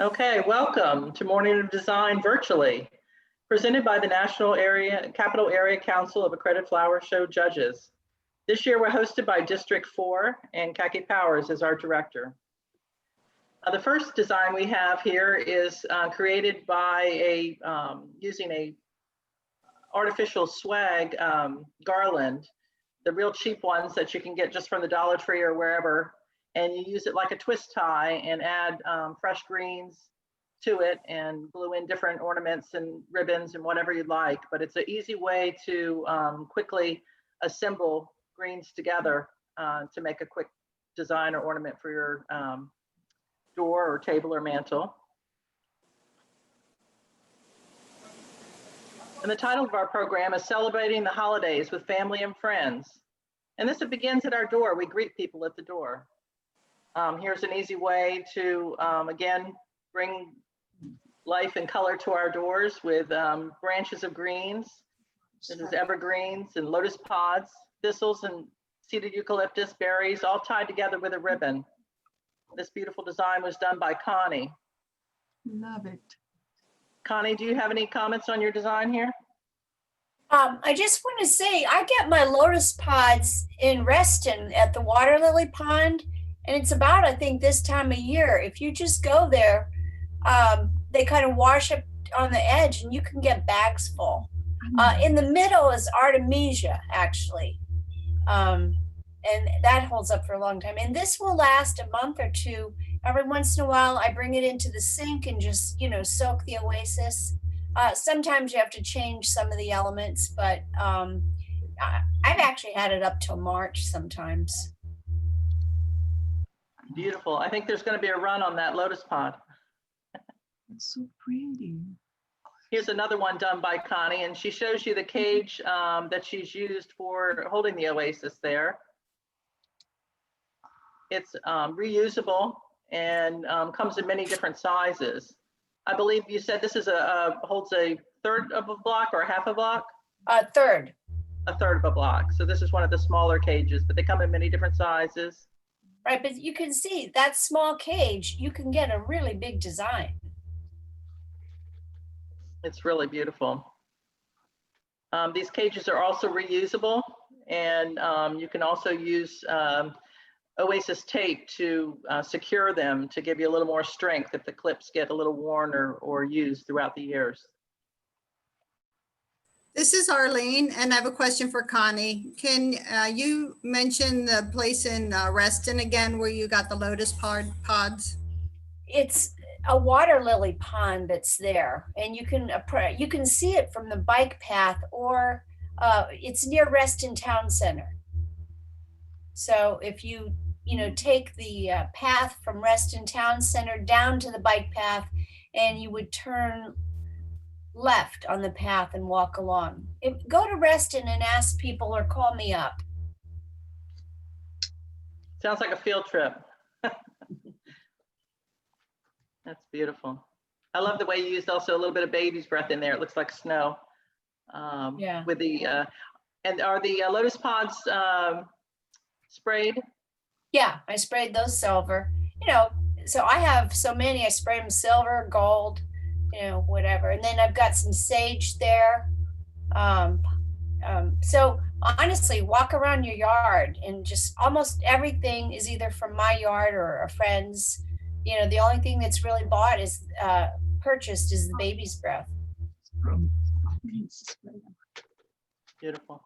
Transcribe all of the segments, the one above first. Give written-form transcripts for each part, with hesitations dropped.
Okay, welcome to Morning of Design virtually, presented by the Capital Area Council of Accredited Flower Show Judges. This year we're hosted by District 4 and Kaki Powers as our director. The first design we have here is created by using a artificial swag garland, the real cheap ones that you can get just from the Dollar Tree or wherever. And you use it like a twist tie and add fresh greens to it and glue in different ornaments and ribbons and whatever you'd like. But it's an easy way to quickly assemble greens together to make a quick design or ornament for your door or table or mantle. And the title of our program is Celebrating the Holidays with Family and Friends. And this begins at our door. We greet people at the door. Here's an easy way to, again, bring life and color to our doors with branches of greens. This is evergreens and lotus pods, thistles and seeded eucalyptus berries, all tied together with a ribbon. This beautiful design was done by Connie. Love it. Connie, do you have any comments on your design here? I just want to say, I get my lotus pods in Reston at the water lily pond. And it's about, I think, this time of year. If you just go there, they kind of wash up on the edge and you can get bags full. In the middle is Artemisia, actually. And that holds up for a long time. And this will last a month or two. Every once in a while, I bring it into the sink and just, soak the oasis. Sometimes you have to change some of the elements, but I've actually had it up till March sometimes. Beautiful. I think there's going to be a run on that lotus pod. It's so pretty. Here's another one done by Connie, and she shows you the cage that she's used for holding the oasis there. It's reusable and comes in many different sizes. I believe you said this is holds a third of a block or half a block? A third. A third of a block. So this is one of the smaller cages, but they come in many different sizes. Right, but you can see that small cage, you can get a really big design. It's really beautiful. These cages are also reusable, and you can also use oasis tape to secure them to give you a little more strength if the clips get a little worn or used throughout the years. This is Arlene, and I have a question for Connie. Can you mention the place in Reston again where you got the lotus pods? It's a water lily pond that's there, and you can see it from the bike path, or it's near Reston Town Center. So if you take the path from Reston Town Center down to the bike path, and you would turn left on the path and walk along. Go to Reston and ask people or call me up. Sounds like a field trip. That's beautiful. I love the way you used also a little bit of baby's breath in there. It looks like snow. Yeah. With the and are the lotus pods sprayed? Yeah, I sprayed those silver. So I have so many. I spray them silver, gold, whatever. And then I've got some sage there. So honestly, walk around your yard and just almost everything is either from my yard or a friend's. The only thing that's really bought is purchased is the baby's breath. Beautiful.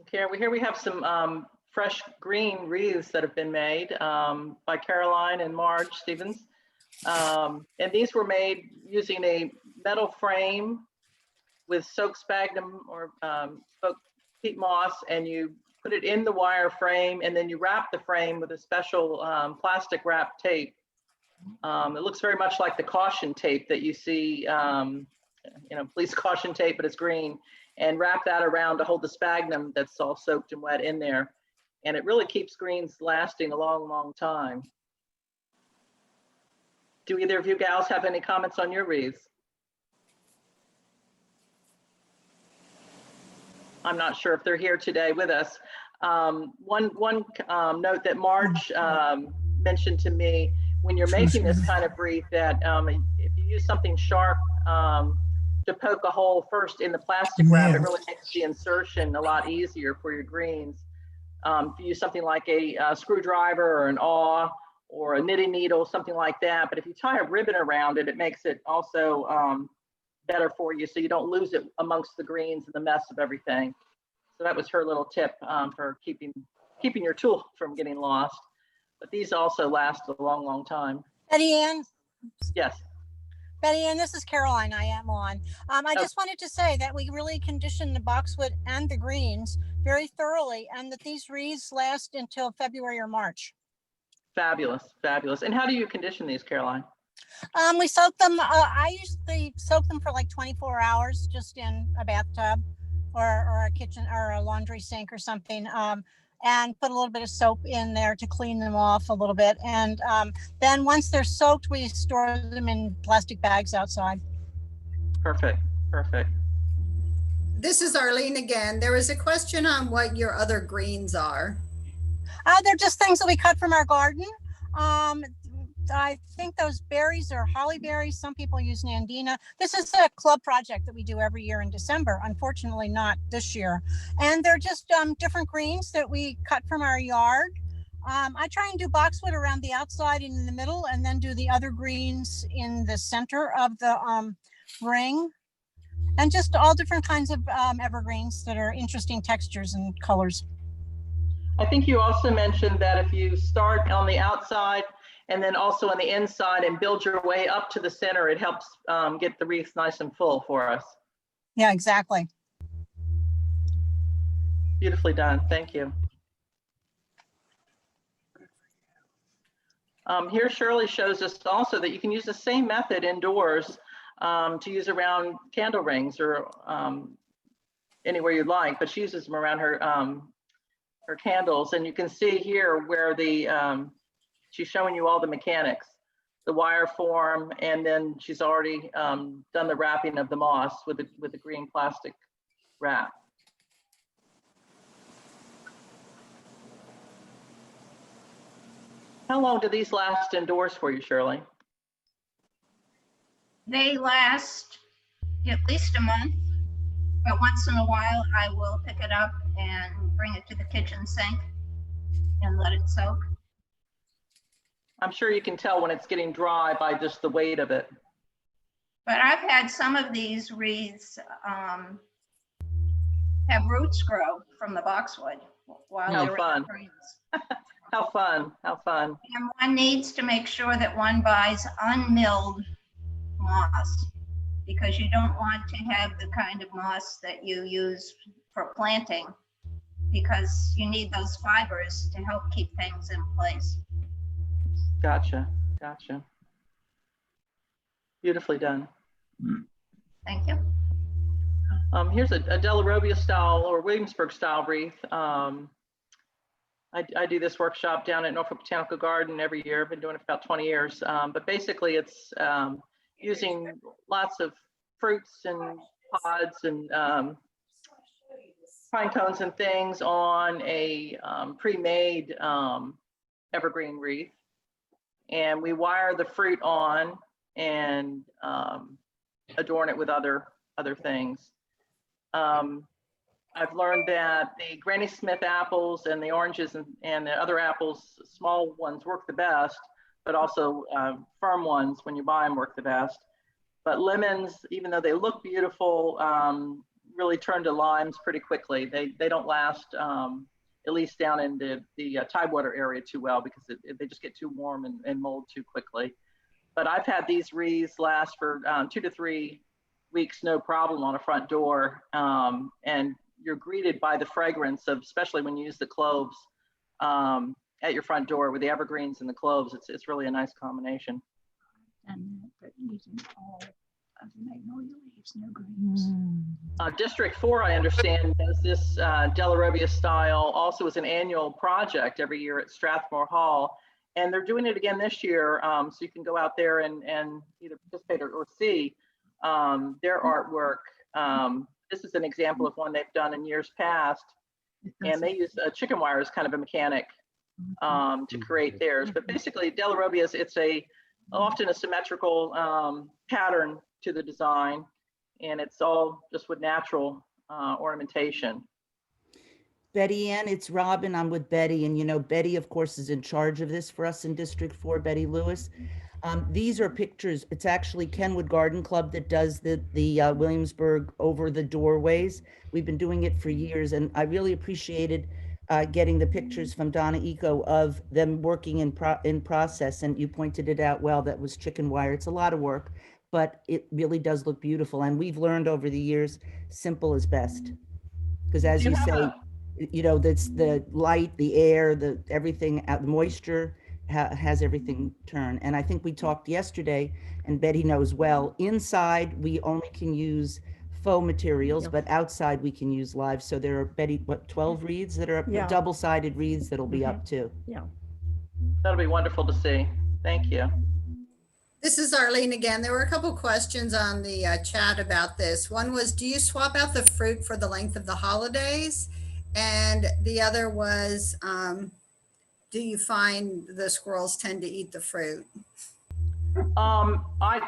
Okay, here we have some fresh green wreaths that have been made by Caroline and Marge Stevens. And these were made using a metal frame with soaked sphagnum or soaked peat moss, and you put it in the wire frame, and then you wrap the frame with a special plastic wrap tape. It looks very much like the caution tape that you see, police caution tape, but it's green, and wrap that around to hold the sphagnum that's all soaked and wet in there. And it really keeps greens lasting a long, long time. Do either of you gals have any comments on your wreaths? I'm not sure if they're here today with us. One note that Marge mentioned to me when you're making this kind of wreath that if you use something sharp to poke a hole first in the plastic wrap, it really makes the insertion a lot easier for your greens. If you use something like a screwdriver or an awl or a knitting needle, something like that. But if you tie a ribbon around it, it makes it also better for you so you don't lose it amongst the greens and the mess of everything. So that was her little tip for keeping your tool from getting lost. But these also last a long, long time. Betty Ann? Yes. Betty Ann, this is Caroline. I am on. I just wanted to say that we really conditioned the boxwood and the greens very thoroughly, and that these wreaths last until February or March. Fabulous, fabulous. And how do you condition these, Caroline? We soak them. I usually soak them for like 24 hours, just in a bathtub or a kitchen or a laundry sink or something. And put a little bit of soap in there to clean them off a little bit. And then once they're soaked, we store them in plastic bags outside. Perfect, perfect. This is Arlene again. There was a question on what your other greens are. They're just things that we cut from our garden. I think those berries are holly berries. Some people use nandina. This is a club project that we do every year in December. Unfortunately, not this year. And they're just different greens that we cut from our yard. I try and do boxwood around the outside and in the middle, and then do the other greens in the center of the ring. And just all different kinds of evergreens that are interesting textures and colors. I think you also mentioned that if you start on the outside and then also on the inside and build your way up to the center, it helps get the wreaths nice and full for us. Yeah, exactly. Beautifully done. Thank you. Here Shirley shows us also that you can use the same method indoors to use around candle rings or anywhere you'd like, but she uses them around her candles. And you can see here where the she's showing you all the mechanics, the wire form, and then she's already done the wrapping of the moss with the green plastic wrap. How long do these last indoors for you, Shirley? They last at least a month, but once in a while I will pick it up and bring it to the kitchen sink and let it soak. I'm sure you can tell when it's getting dry by just the weight of it. But I've had some of these wreaths have roots grow from the boxwood while How they're fun. in the greens. How fun, how fun. And one needs to make sure that one buys unmilled moss, because you don't want to have the kind of moss that you use for planting, because you need those fibers to help keep things in place. Gotcha, gotcha. Beautifully done. Thank you. Here's a Della Robbia style or Williamsburg style wreath. I do this workshop down at Norfolk Botanical Garden every year. I've been doing it for about 20 years. But basically it's using lots of fruits and pods and pine cones and things on a pre-made evergreen wreath. And we wire the fruit on and adorn it with other things. I've learned that the Granny Smith apples and the oranges and the other apples, small ones, work the best, but also firm ones, when you buy them, work the best. But lemons, even though they look beautiful, really turn to limes pretty quickly. They don't last, at least down in the Tidewater area, too well, because they just get too warm and mold too quickly. But I've had these wreaths last for 2 to 3 weeks, no problem, on a front door. And you're greeted by the fragrance of, especially when you use the cloves at your front door with the evergreens and the cloves. It's really a nice combination. And but using all of the magnolia leaves, no greens. District 4, I understand, does this Della Robbia style also as an annual project every year at Strathmore Hall. And they're doing it again this year. So you can go out there and either participate or see their artwork. This is an example of one they've done in years past. And they use chicken wire as kind of a mechanic to create theirs. But basically, Della Robbia's, it's often a symmetrical pattern to the design, and it's all just with natural ornamentation. Betty Ann, it's Robin. I'm with Betty. And you know, Betty, of course, is in charge of this for us in District 4, Betty Lewis. These are pictures. It's actually Kenwood Garden Club that does the Williamsburg over the doorways. We've been doing it for years, and I really appreciated getting the pictures from Donna Eco of them working in process. And you pointed it out well, that was chicken wire. It's a lot of work, but it really does look beautiful. And we've learned over the years, simple is best. Because as you say, you know, that's the light, the air, the everything, the moisture has everything turn. And I think we talked yesterday, and Betty knows well, inside we only can use faux materials, but outside we can use live. So there are, Betty, what, 12 wreaths that are up, Yeah. double-sided wreaths that'll be up too. Yeah. That'll be wonderful to see. Thank you. This is Arlene again. There were a couple questions on the chat about this. One was, do you swap out the fruit for the length of the holidays? And the other was, do you find the squirrels tend to eat the fruit? On mine,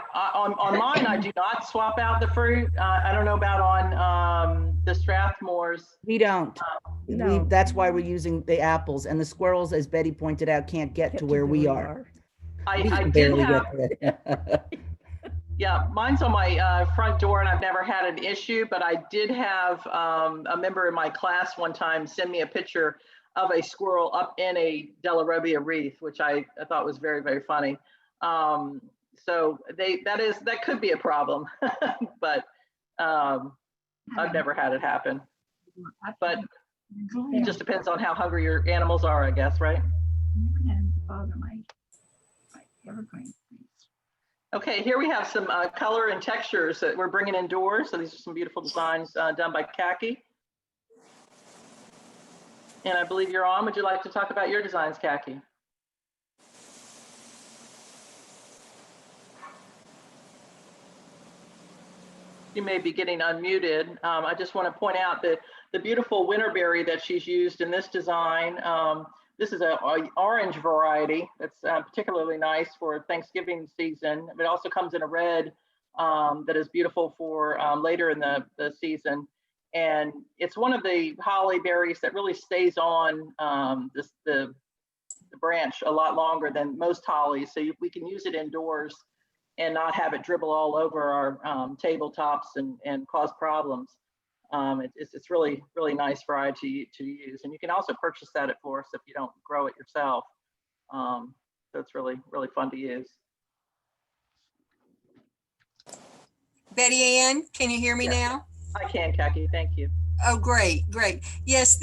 I do not swap out the fruit. I don't know about on the Strathmores. We don't. No. That's why we're using the apples, and the squirrels, as Betty pointed out, can't get to where we are. I We can did barely have, get to it. yeah, mine's on my front door, and I've never had an issue, but I did have a member in my class one time send me a picture of a squirrel up in a Della Robbia wreath, which I thought was very, very funny. So that could be a problem, but I've never had it happen. But it just depends on how hungry your animals are, I guess, right? Evergreen. Okay, here we have some color and textures that we're bringing indoors. So these are some beautiful designs done by Khaki. And I believe you're on. Would you like to talk about your designs, Khaki? You may be getting unmuted. I just want to point out that the beautiful winterberry that she's used in this design, this is an orange variety that's particularly nice for Thanksgiving season. It also comes in a red that is beautiful for later in the season. And it's one of the holly berries that really stays on the branch a lot longer than most hollies. So we can use it indoors and not have it dribble all over our tabletops and cause problems. It's really, really nice variety to use. And you can also purchase that at Florist if you don't grow it yourself. So it's really, really fun to use. Betty Ann, can you hear me now? I can, Khaki, thank you. Oh, great, great. Yes,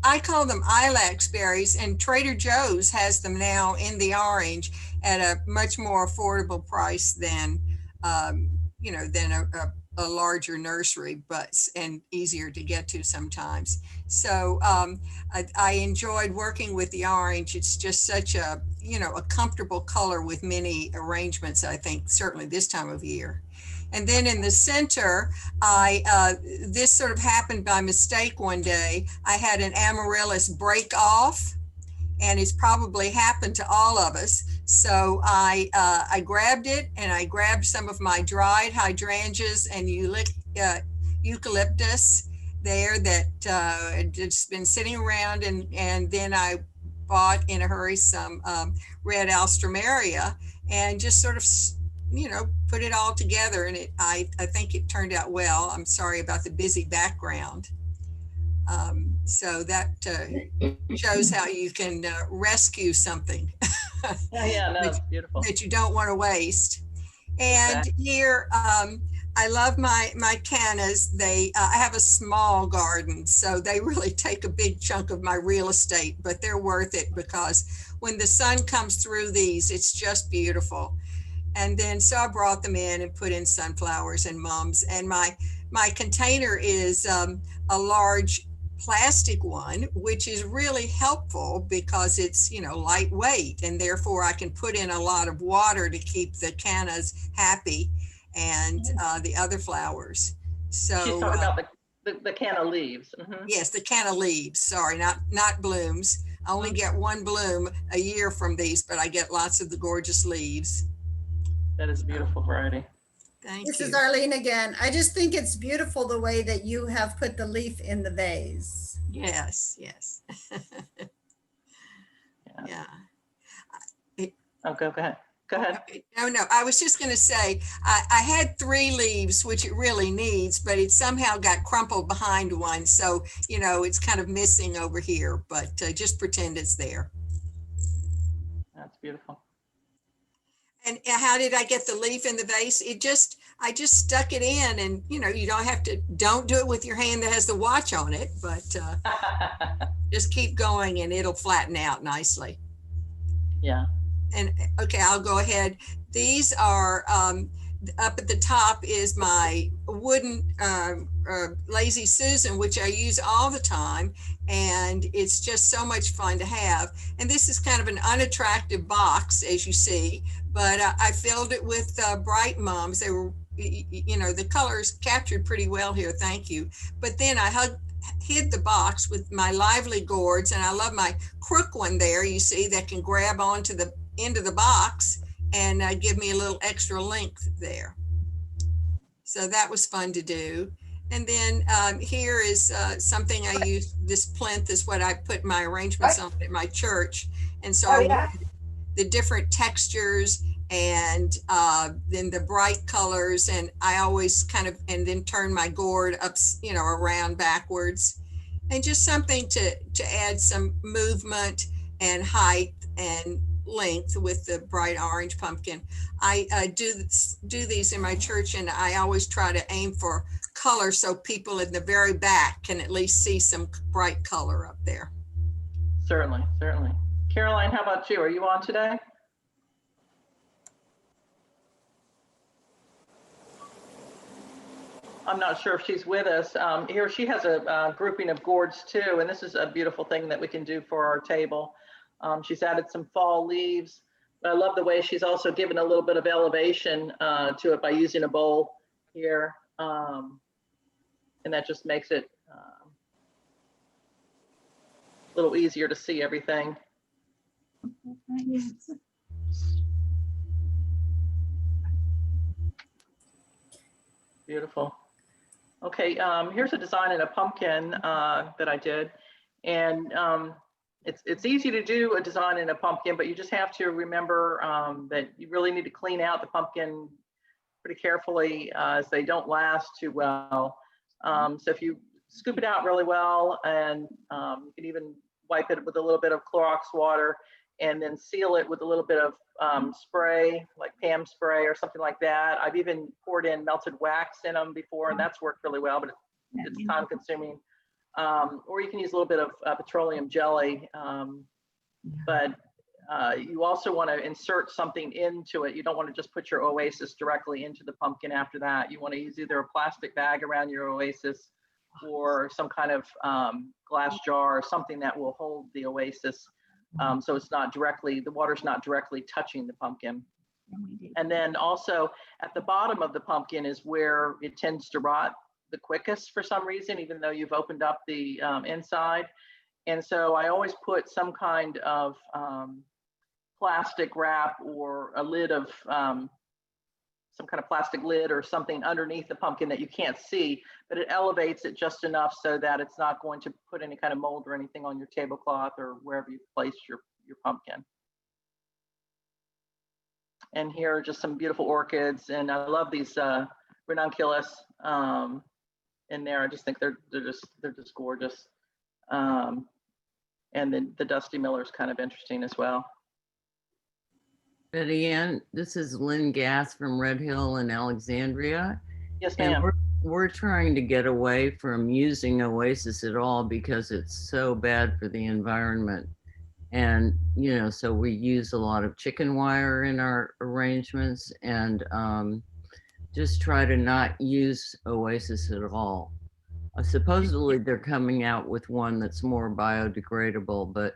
I call them ilex berries, and Trader Joe's has them now in the orange at a much more affordable price than, than a larger nursery, and easier to get to sometimes. So I enjoyed working with the orange. It's just such a comfortable color with many arrangements, I think, certainly this time of year. And then in the center, this sort of happened by mistake one day. I had an amaryllis break off, and it's probably happened to all of us. So I grabbed it, and I grabbed some of my dried hydrangeas and eucalyptus there that had just been sitting around, and then I bought in a hurry some red alstroemeria and just sort of put it all together, and I think it turned out well. I'm sorry about the busy background. So that shows how you can rescue something Yeah, no, it's beautiful. that you don't want to waste. And here, I love my cannas. I have a small garden, so they really take a big chunk of my real estate, but they're worth it because when the sun comes through these, it's just beautiful. And then, so I brought them in and put in sunflowers and mums. And my container is a large plastic one, which is really helpful because it's, lightweight, and therefore I can put in a lot of water to keep the cannas happy and the other flowers. So She's talking about the Calla Leaves. Mm-hmm. Yes, the Calla Leaves, sorry, not blooms. I only get one bloom a year from these, but I get lots of the gorgeous leaves. That is a beautiful variety. Thank This you. is Arlene again. I just think it's beautiful the way that you have put the leaf in the vase. Yes, yes. Yeah. Oh, go ahead. Go ahead. Okay. No, I was just going to say, I had 3 leaves, which it really needs, but it somehow got crumpled behind one. So, you know, it's kind of missing over here, but just pretend it's there. That's beautiful. And how did I get the leaf in the vase? I just stuck it in, and, you know, you don't do it with your hand that has the watch on it, but just keep going and it'll flatten out nicely. Yeah. And okay, I'll go ahead. These are up at the top is my wooden Lazy Susan, which I use all the time. And it's just so much fun to have. And this is kind of an unattractive box, as you see, but I filled it with bright mums. They were, you know, the colors captured pretty well here. Thank you. But then I hid the box with my lively gourds, and I love my crook one there, you see, that can grab onto the end of the box and give me a little extra length there. So that was fun to do. And then here is something I use. This plinth is what I put my arrangements on at my church. And so I wanted the different textures and then the bright colors, and I always kind of, and then turn my gourd up, you know, around backwards, and just something to add some movement and height and length with the bright orange pumpkin. I do these in my church, and I always try to aim for color so people in the very back can at least see some bright color up there. Certainly, certainly. Caroline, how about you? Are you on today? I'm not sure if she's with us. Here she has a grouping of gourds too, and this is a beautiful thing that we can do for our table. She's added some fall leaves, but I love the way she's also given a little bit of elevation to it by using a bowl here. And that just makes it a little easier to see everything. Beautiful. Okay, here's a design in a pumpkin that I did. And it's easy to do a design in a pumpkin, but you just have to remember that you really need to clean out the pumpkin pretty carefully as they don't last too well. So if you scoop it out really well, and you can even wipe it with a little bit of Clorox water, and then seal it with a little bit of spray, like Pam spray or something like that. I've even poured in melted wax in them before, and that's worked really well, but it's time consuming. Or you can use a little bit of petroleum jelly, but you also want to insert something into it. You don't want to just put your oasis directly into the pumpkin after that. You want to use either a plastic bag around your oasis or some kind of glass jar or something that will hold the oasis. So it's not directly, the water's not directly touching the pumpkin. And then also at the bottom of the pumpkin is where it tends to rot the quickest for some reason, even though you've opened up the inside. And so I always put some kind of plastic wrap or a lid of some kind of plastic lid or something underneath the pumpkin that you can't see, but it elevates it just enough so that it's not going to put any kind of mold or anything on your tablecloth or wherever you place your pumpkin. And here are just some beautiful orchids, and I love these ranunculus in there. I just think they're just gorgeous. And then the Dusty Miller is kind of interesting as well. Betty Ann, this is Lynn Gass from Red Hill in Alexandria. Yes, And ma'am. we're trying to get away from using Oasis at all because it's so bad for the environment. And, you know, so we use a lot of chicken wire in our arrangements and just try to not use Oasis at all. Supposedly they're coming out with one that's more biodegradable, but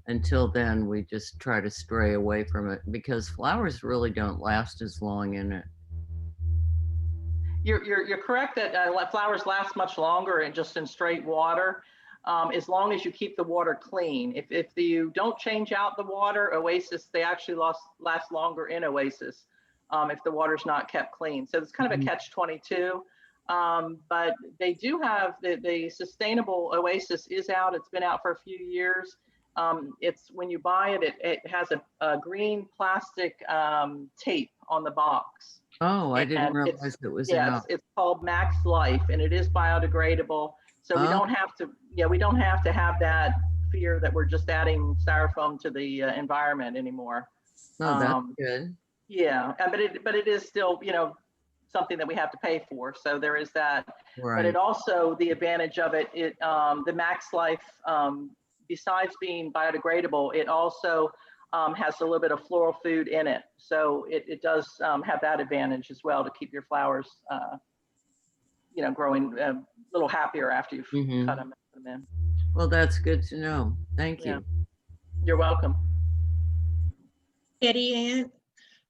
until then, we just try to stray away from it because flowers really don't last as long in it. You're correct that flowers last much longer and just in straight water. as long as you keep the water clean. If you don't change out the water, Oasis, they actually last longer in Oasis if the water's not kept clean. So it's kind of a catch-22. But they do have the sustainable Oasis is out. It's been out for a few years. It's when you buy it, it has a green plastic tape on the box. Oh, I didn't And realize it was Yeah, out. it's called Max Life, and it is biodegradable. So we Oh. don't have to, we don't have to have that fear that we're just adding styrofoam to the environment anymore. Oh, that's good. Yeah, but it is still, something that we have to pay for. So there is that. But Right. it also, the advantage of it, the Max Life, besides being biodegradable, it also has a little bit of floral food in it. So it does have that advantage as well to keep your flowers, growing a little happier after you've Mhm. cut them and put them in. Well, that's good to know. Thank you. You're welcome. Eddie Ann,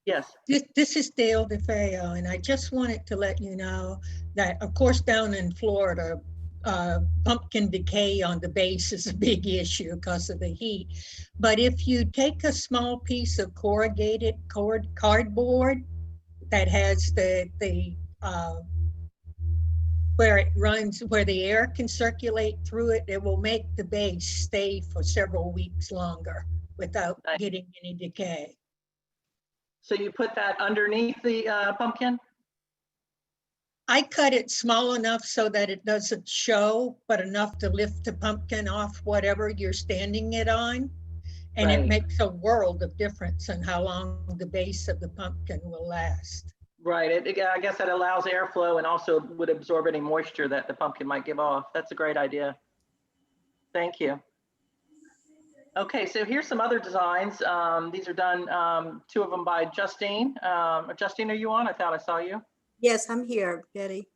Yes. this is Dale DeFeo, and I just wanted to let you know that, of course, down in Florida, pumpkin decay on the base is a big issue because of the heat. But if you take a small piece of corrugated cardboard that has the where it runs, where the air can circulate through it, it will make the base stay for several weeks longer without Nice. getting any decay. So you put that underneath the pumpkin? I cut it small enough so that it doesn't show, but enough to lift the pumpkin off whatever you're standing it on. And Right. it makes a world of difference in how long the base of the pumpkin will last. Right. I guess that allows airflow and also would absorb any moisture that the pumpkin might give off. That's a great idea. Thank you. Okay, so here's some other designs. These are done, two of them by Justine. Justine, are you on? I thought I saw you. Yes, I'm here, Betty.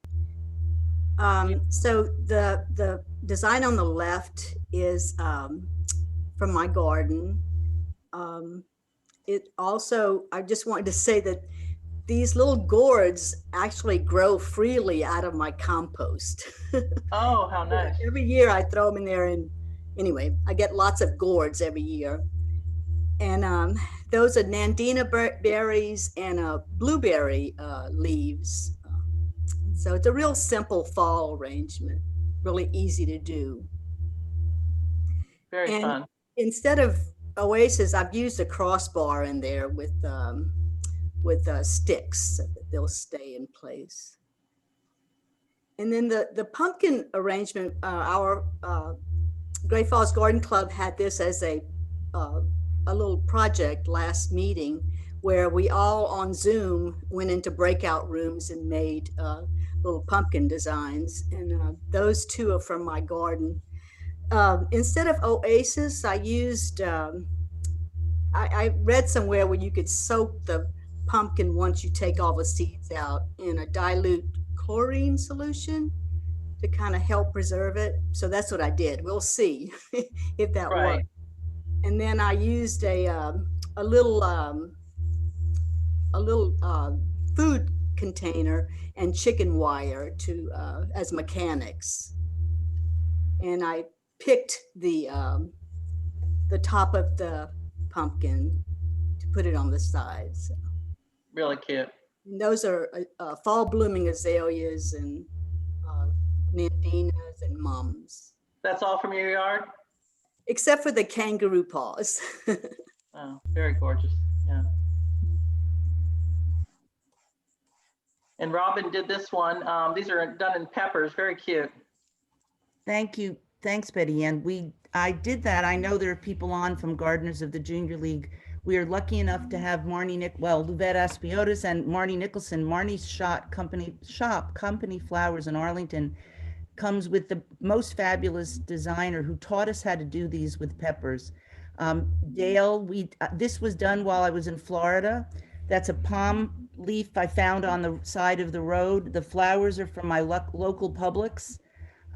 So the design on the left is from my garden. It also, I just wanted to say that these little gourds actually grow freely out of my compost. Oh, how nice. Every year I throw them in there, and anyway, I get lots of gourds every year. And those are Nandina berries and blueberry leaves. So it's a real simple fall arrangement, really easy to do. Very And fun. instead of Oasis, I've used a crossbar in there with sticks so that they'll stay in place. And then the pumpkin arrangement, our Great Falls Garden Club had this as a little project last meeting where we all on Zoom went into breakout rooms and made little pumpkin designs. And those two are from my garden. Instead of Oasis, I used, I read somewhere where you could soak the pumpkin once you take all the seeds out in a dilute chlorine solution to kind of help preserve it. So that's what I did. We'll see if that Right. works. And then I used a little food container and chicken wire to as mechanics. And I picked the top of the pumpkin to put it on the sides. Really cute. And those are fall blooming azaleas and nandinas and mums, That's all from your yard? except for the kangaroo paws. Oh, very gorgeous. Yeah. And Robin did this one. These are done in peppers. Very cute. Thank you. Thanks, Betty Ann. I did that. I know there are people on from Gardeners of the Junior League. We are lucky enough to have Luvette Aspiotis and Marnie Nicholson. Marnie's Company Flowers in Arlington comes with the most fabulous designer who taught us how to do these with peppers. Dale, this was done while I was in Florida. That's a palm leaf I found on the side of the road. The flowers are from my local Publix.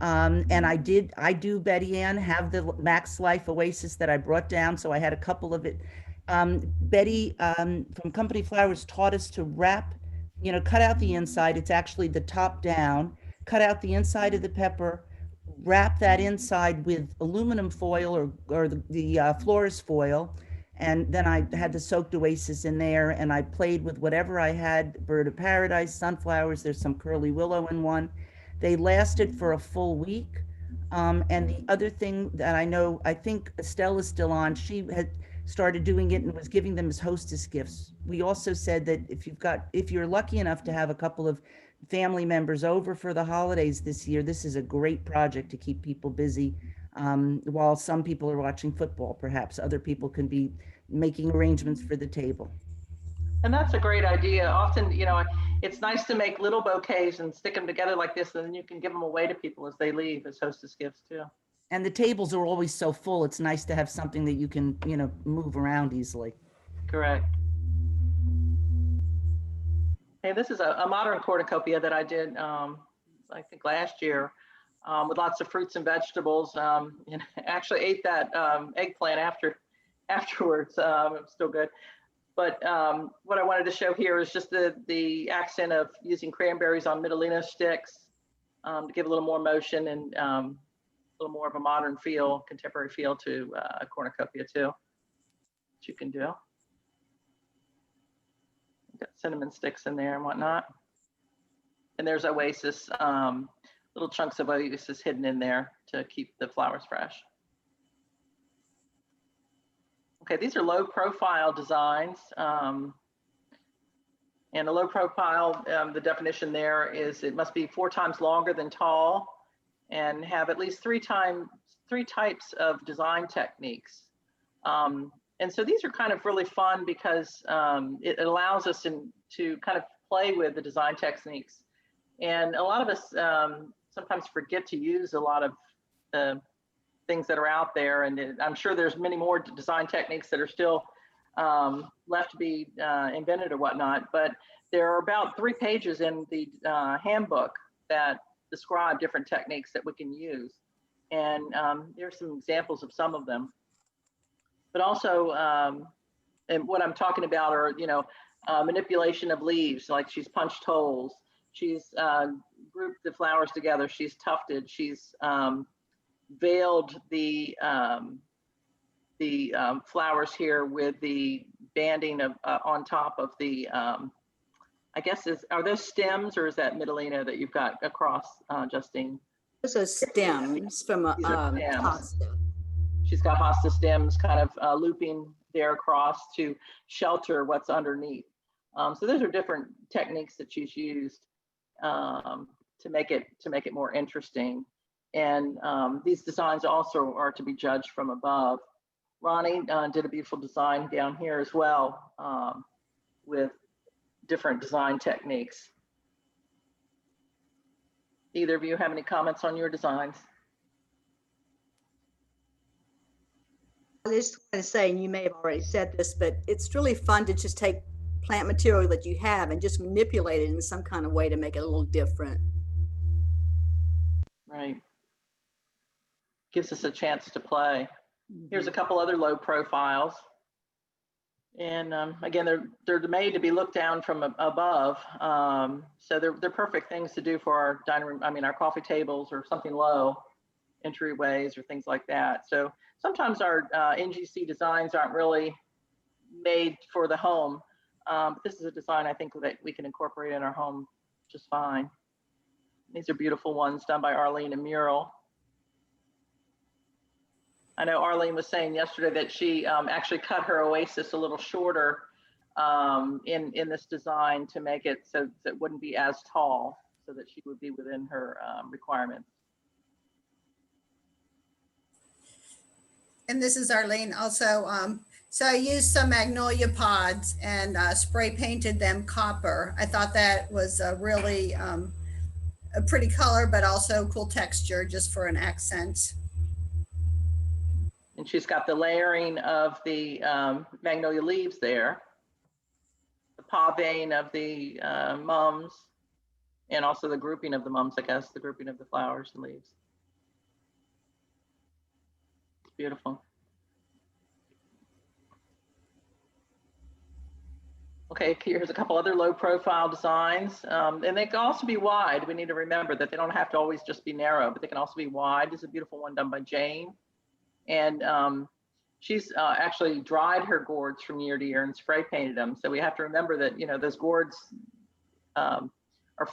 And I do, Betty Ann, have the Max Life Oasis that I brought down. So I had a couple of it. Betty from Company Flowers taught us to wrap, cut out the inside. It's actually the top down, cut out the inside of the pepper, wrap that inside with aluminum foil or the florist foil. And then I had the soaked oasis in there, and I played with whatever I had, bird of paradise, sunflowers, there's some curly willow in one. They lasted for a full week. And the other thing that I know, I think Estelle is still on, she had started doing it and was giving them as hostess gifts. We also said that if you're lucky enough to have a couple of family members over for the holidays this year, this is a great project to keep people busy. While some people are watching football, perhaps other people can be making arrangements for the table. And that's a great idea. Often, it's nice to make little bouquets and stick them together like this, and then you can give them away to people as they leave as hostess gifts too. And the tables are always so full. It's nice to have something that you can, move around easily. Correct. Hey, this is a modern cornucopia that I did, I think last year, with lots of fruits and vegetables. And actually ate that eggplant afterwards. It was still good. But what I wanted to show here is just the accent of using cranberries on Midolino sticks to give a little more motion and a little more of a modern feel, contemporary feel to a cornucopia too, which you can do. Got cinnamon sticks in there and whatnot. And there's oasis, little chunks of oasis hidden in there to keep the flowers fresh. Okay, these are low profile designs. And a low profile, the definition there is it must be 4 times longer than tall and have at least 3 types of design techniques. And so these are kind of really fun because it allows us to kind of play with the design techniques. And a lot of us sometimes forget to use a lot of the things that are out there. And I'm sure there's many more design techniques that are still left to be invented or whatnot. But there are about 3 pages in the handbook that describe different techniques that we can use. And there's some examples of some of them. But also, and what I'm talking about are, manipulation of leaves, like she's punched holes. She's grouped the flowers together. She's tufted. She's veiled the flowers here with the banding of on top of the, I guess, are those stems or is that Midolino that you've got across, Justine? Those are stems from a stems. hosta. She's got hosta stems kind of looping there across to shelter what's underneath. So those are different techniques that she's used to make it more interesting. And these designs also are to be judged from above. Ronnie did a beautiful design down here as well with different design techniques. Either of you have any comments on your designs? I just want to say, and you may have already said this, but it's really fun to just take plant material that you have and just manipulate it in some kind of way to make it a little different. Right. Gives us a chance to play. Here's a couple other low profiles. And again, they're made to be looked down from above. So they're perfect things to do for our dining room, our coffee tables or something low, entryways or things like that. So sometimes our NGC designs aren't really made for the home. But this is a design I think that we can incorporate in our home just fine. These are beautiful ones done by Arlene and Mural. I know Arlene was saying yesterday that she actually cut her oasis a little shorter in this design to make it so that it wouldn't be as tall, so that she would be within her requirements. And this is Arlene also. So I used some magnolia pods and spray painted them copper. I thought that was a really a pretty color, but also cool texture just for an accent. And she's got the layering of the magnolia leaves there, the pavane of the mums, and also the grouping of the mums, I guess, the grouping of the flowers and leaves. It's beautiful. Okay, here's a couple other low profile designs. And they can also be wide. We need to remember that they don't have to always just be narrow, but they can also be wide. This is a beautiful one done by Jane. And she's actually dried her gourds from year to year and spray painted them. So we have to remember that, you know, those gourds are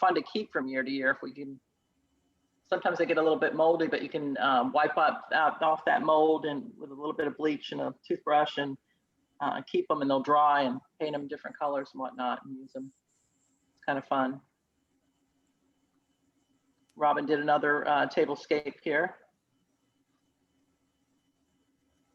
fun to keep from year to year if we can. Sometimes they get a little bit moldy, but you can wipe off that mold and with a little bit of bleach and a toothbrush and keep them, and they'll dry, and paint them different colors and whatnot and use them. It's kind of fun. Robin did another tablescape here.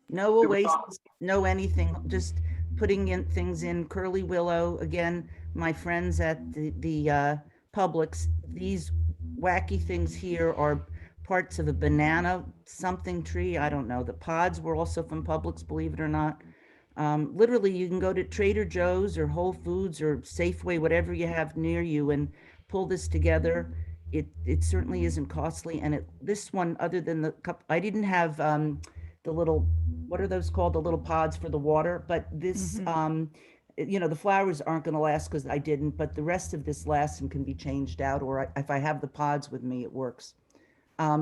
No We were oasis, no anything, just putting in things in curly willow. Again, my friends at the Publix, these wacky things here are parts of a banana something tree. I don't know. The pods were also from Publix, believe it or not. Literally, you can go to Trader Joe's or Whole Foods or Safeway, whatever you have near you, and pull this together. It certainly isn't costly. And this one, other than the cup, I didn't have the little, what are those called? The little pods for the water. But this, you know, the flowers aren't going to last because I didn't, but the rest of this lasts and can be changed out. Or if I have the pods with me, it works.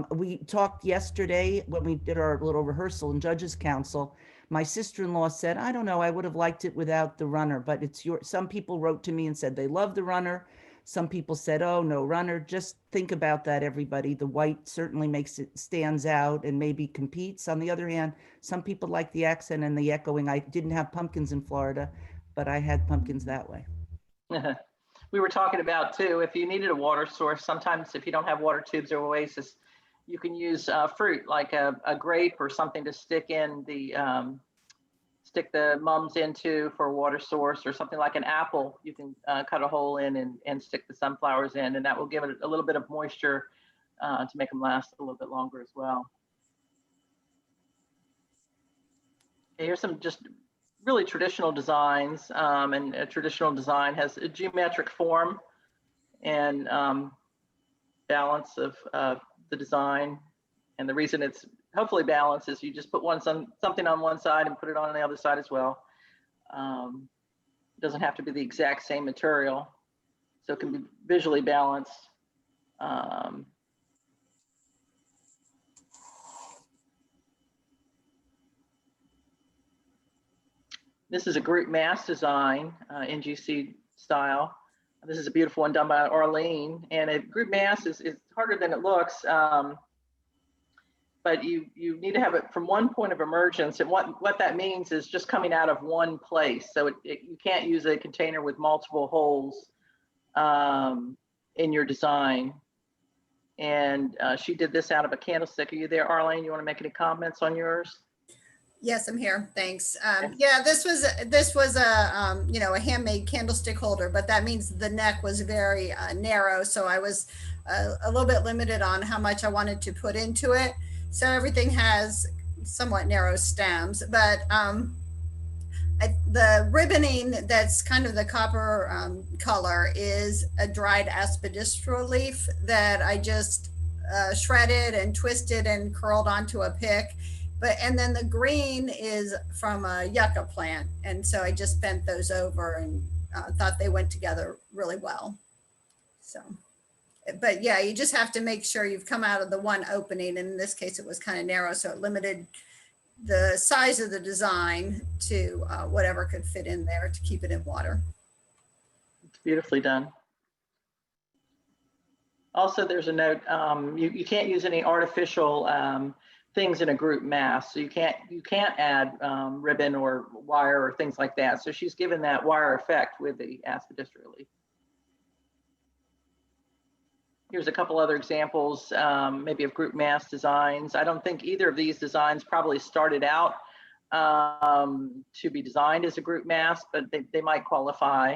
We talked yesterday when we did our little rehearsal in Judges Council. My sister-in-law said, I don't know, I would have liked it without the runner, but some people wrote to me and said they love the runner. Some people said, oh, no runner. Just think about that, everybody. The white certainly makes it stands out and maybe competes. On the other hand, some people like the accent and the echoing. I didn't have pumpkins in Florida, but I had pumpkins that way. We were talking about too, if you needed a water source, sometimes if you don't have water tubes or oasis, you can use fruit like a grape or something to stick in the stick the mums into for a water source, or something like an apple. You can cut a hole in and stick the sunflowers in, and that will give it a little bit of moisture to make them last a little bit longer as well. Okay, here's some just really traditional designs, and a traditional design has a geometric form and balance of the design. And the reason it's hopefully balanced is you just put something on one side and put it on the other side as well. It doesn't have to be the exact same material, so it can be visually balanced. This is a group mass design, NGC style. This is a beautiful one done by Arlene, and a group mass is harder than it looks, but you need to have it from one point of emergence, and what that means is just coming out of one place. So you can't use a container with multiple holes in your design. And she did this out of a candlestick. Are you there, Arlene? You want to make any comments on yours? Yes, I'm here. Thanks. Yeah, this was a you know, a handmade candlestick holder, but that means the neck was very narrow. So I was a little bit limited on how much I wanted to put into it. So everything has somewhat narrow stems, but the ribboning that's kind of the copper color is a dried aspidistra leaf that I just shredded and twisted and curled onto a pick. And then the green is from a yucca plant. And so I just bent those over and thought they went together really well. So, but yeah, you just have to make sure you've come out of the one opening. And in this case, it was kind of narrow. So it limited the size of the design to whatever could fit in there to keep it in water. It's beautifully done. Also, there's a note, you can't use any artificial things in a group mass. So you can't add ribbon or wire or things like that. So she's given that wire effect with the aspidistra leaf. Here's a couple other examples, maybe of group mass designs. I don't think either of these designs probably started out to be designed as a group mass, but they might qualify.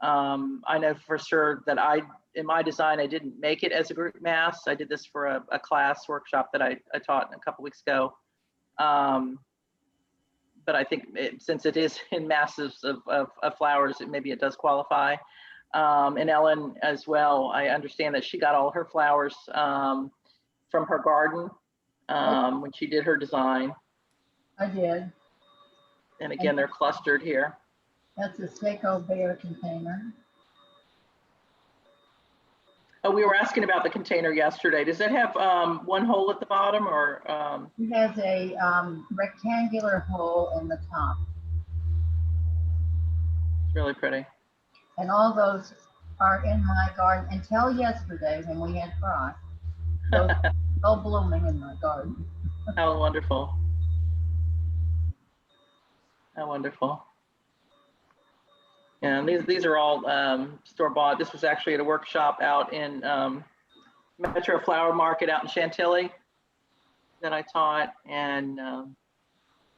I know for sure that in my design, I didn't make it as a group mass. I did this for a class workshop that I taught a couple weeks ago. But I think since it is in masses of flowers, maybe it does qualify. And Ellen as well, I understand that she got all her flowers from her garden when she did her design. I did. And again, they're clustered here. That's a Seiko Bear container. Oh, we were asking about the container yesterday. Does it have one hole at the bottom or? It has a rectangular hole in the top. It's really pretty. And all those are in my garden until yesterday when we had frost. Those are all blooming in my garden. How wonderful. How wonderful. Yeah, and these are all store-bought. This was actually at a workshop out in Metro Flower Market out in Chantilly that I taught. And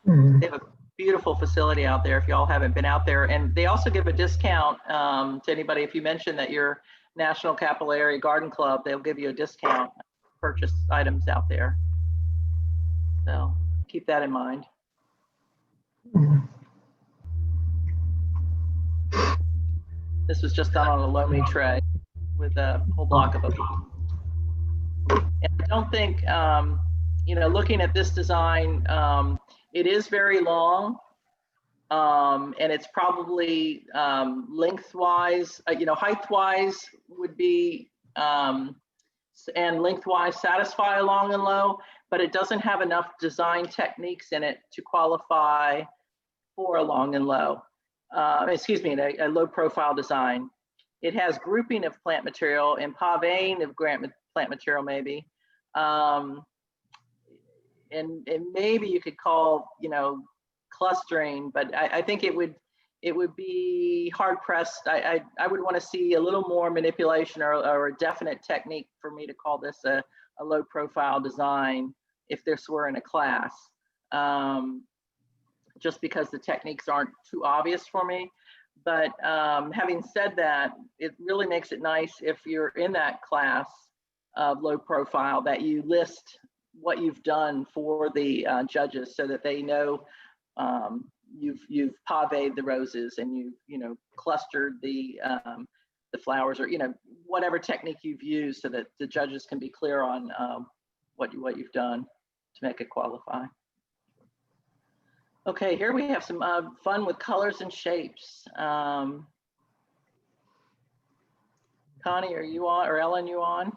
they have a beautiful facility out there if y'all haven't been out there. And they also give a discount to anybody. If you mention that you're National Capital Area Garden Club, they'll give you a discount to purchase items out there. So keep that in mind. This was just done on a loamy tray with a whole block of them. And I don't think, you know, looking at this design, it is very long, and it's probably lengthwise, you know, height-wise would be, and lengthwise satisfy a long and low, but it doesn't have enough design techniques in it to qualify for a long and low. Excuse me, a low profile design. It has grouping of plant material and pavane of plant material maybe. And maybe you could call, you know, clustering, but I think it would be hard pressed. I would want to see a little more manipulation or a definite technique for me to call this a low profile design if this were in a class. Just because the techniques aren't too obvious for me. But having said that, it really makes it nice if you're in that class of low profile that you list what you've done for the judges so that they know you've paved the roses and you know clustered the flowers, or you know whatever technique you've used so that the judges can be clear on what you've done to make it qualify. Okay, here we have some fun with colors and shapes. Connie, are you on, or Ellen, you on?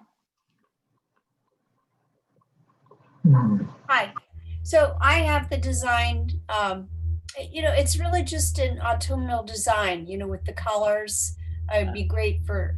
Hi. So I have the design, you know, it's really just an autumnal design, you know, with the colors. It'd be great for,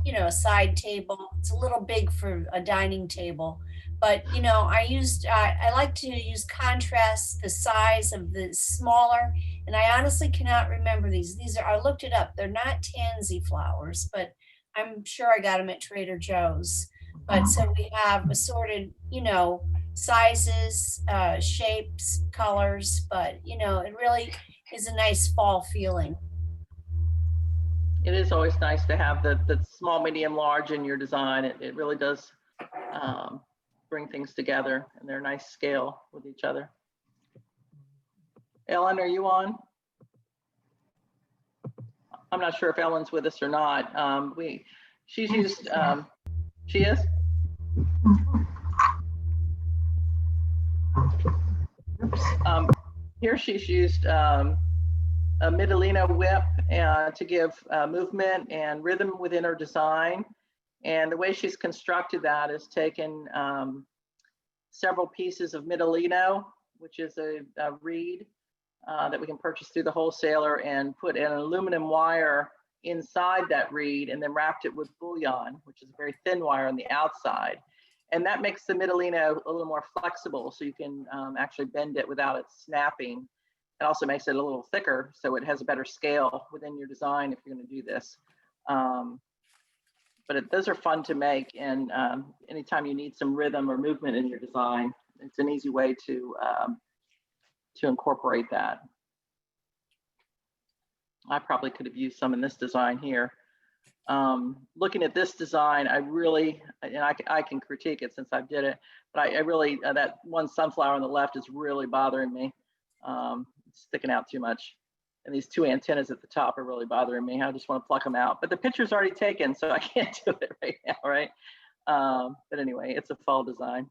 you know, a side table. It's a little big for a dining table. But, you know, I like to use contrast, the size of the smaller, and I honestly cannot remember these. I looked it up. They're not tansy flowers, but I'm sure I got them at Trader Joe's. But so we have assorted, you know, sizes, shapes, colors, but, you know, it really is a nice fall feeling. It is always nice to have the small, medium, large in your design. It really does bring things together, and they're a nice scale with each other. Ellen, are you on? I'm not sure if Ellen's with us or not. She's used, she is? Here she's used a Midolino whip to give movement and rhythm within her design. And the way she's constructed that is taken several pieces of Midolino, which is a reed that we can purchase through the wholesaler, and put an aluminum wire inside that reed, and then wrapped it with bullion, which is a very thin wire on the outside. And that makes the Midolino a little more flexible, so you can actually bend it without it snapping. It also makes it a little thicker, so it has a better scale within your design if you're going to do this. But those are fun to make, and anytime you need some rhythm or movement in your design, it's an easy way to incorporate that. I probably could have used some in this design here. Looking at this design, I really, and I can critique it since I did it, but I really, that one sunflower on the left is really bothering me. It's sticking out too much. And these two antennas at the top are really bothering me. I just want to pluck them out, but the picture's already taken, so I can't do it right now, right? But anyway, it's a fall design.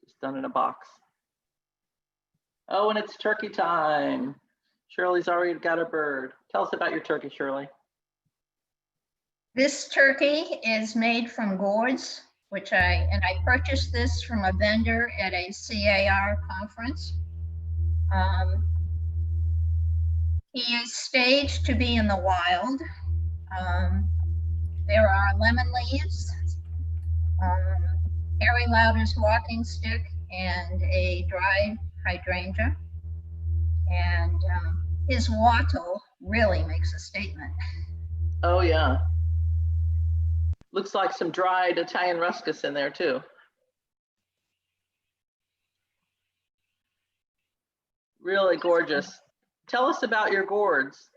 Just done in a box. Oh, and it's turkey time. Shirley's already got her bird. Tell us about your turkey, Shirley. This turkey is made from gourds, I purchased this from a vendor at a CAR conference. He is staged to be in the wild. There are lemon leaves, Harry Lauder's walking stick, and a dried hydrangea. And his wattle really makes a statement. Oh yeah. Looks like some dried Italian ruscus in there too. Really gorgeous. Tell us about your gourds.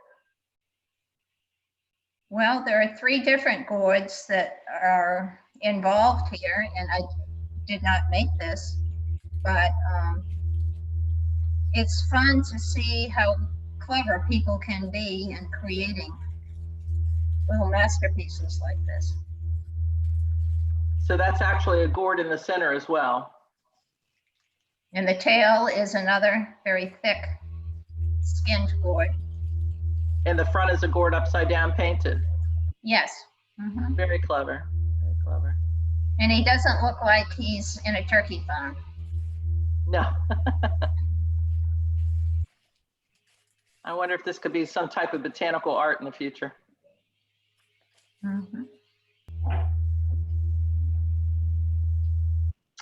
Well, there are 3 different gourds that are involved here, and I did not make this, but it's fun to see how clever people can be in creating little masterpieces like this. So that's actually a gourd in the center as well. And the tail is another very thick skinned gourd. And the front is a gourd upside down painted. Yes. Mhm. Very clever, very clever. And he doesn't look like he's in a turkey farm. No. I wonder if this could be some type of botanical art in the future. Mhm.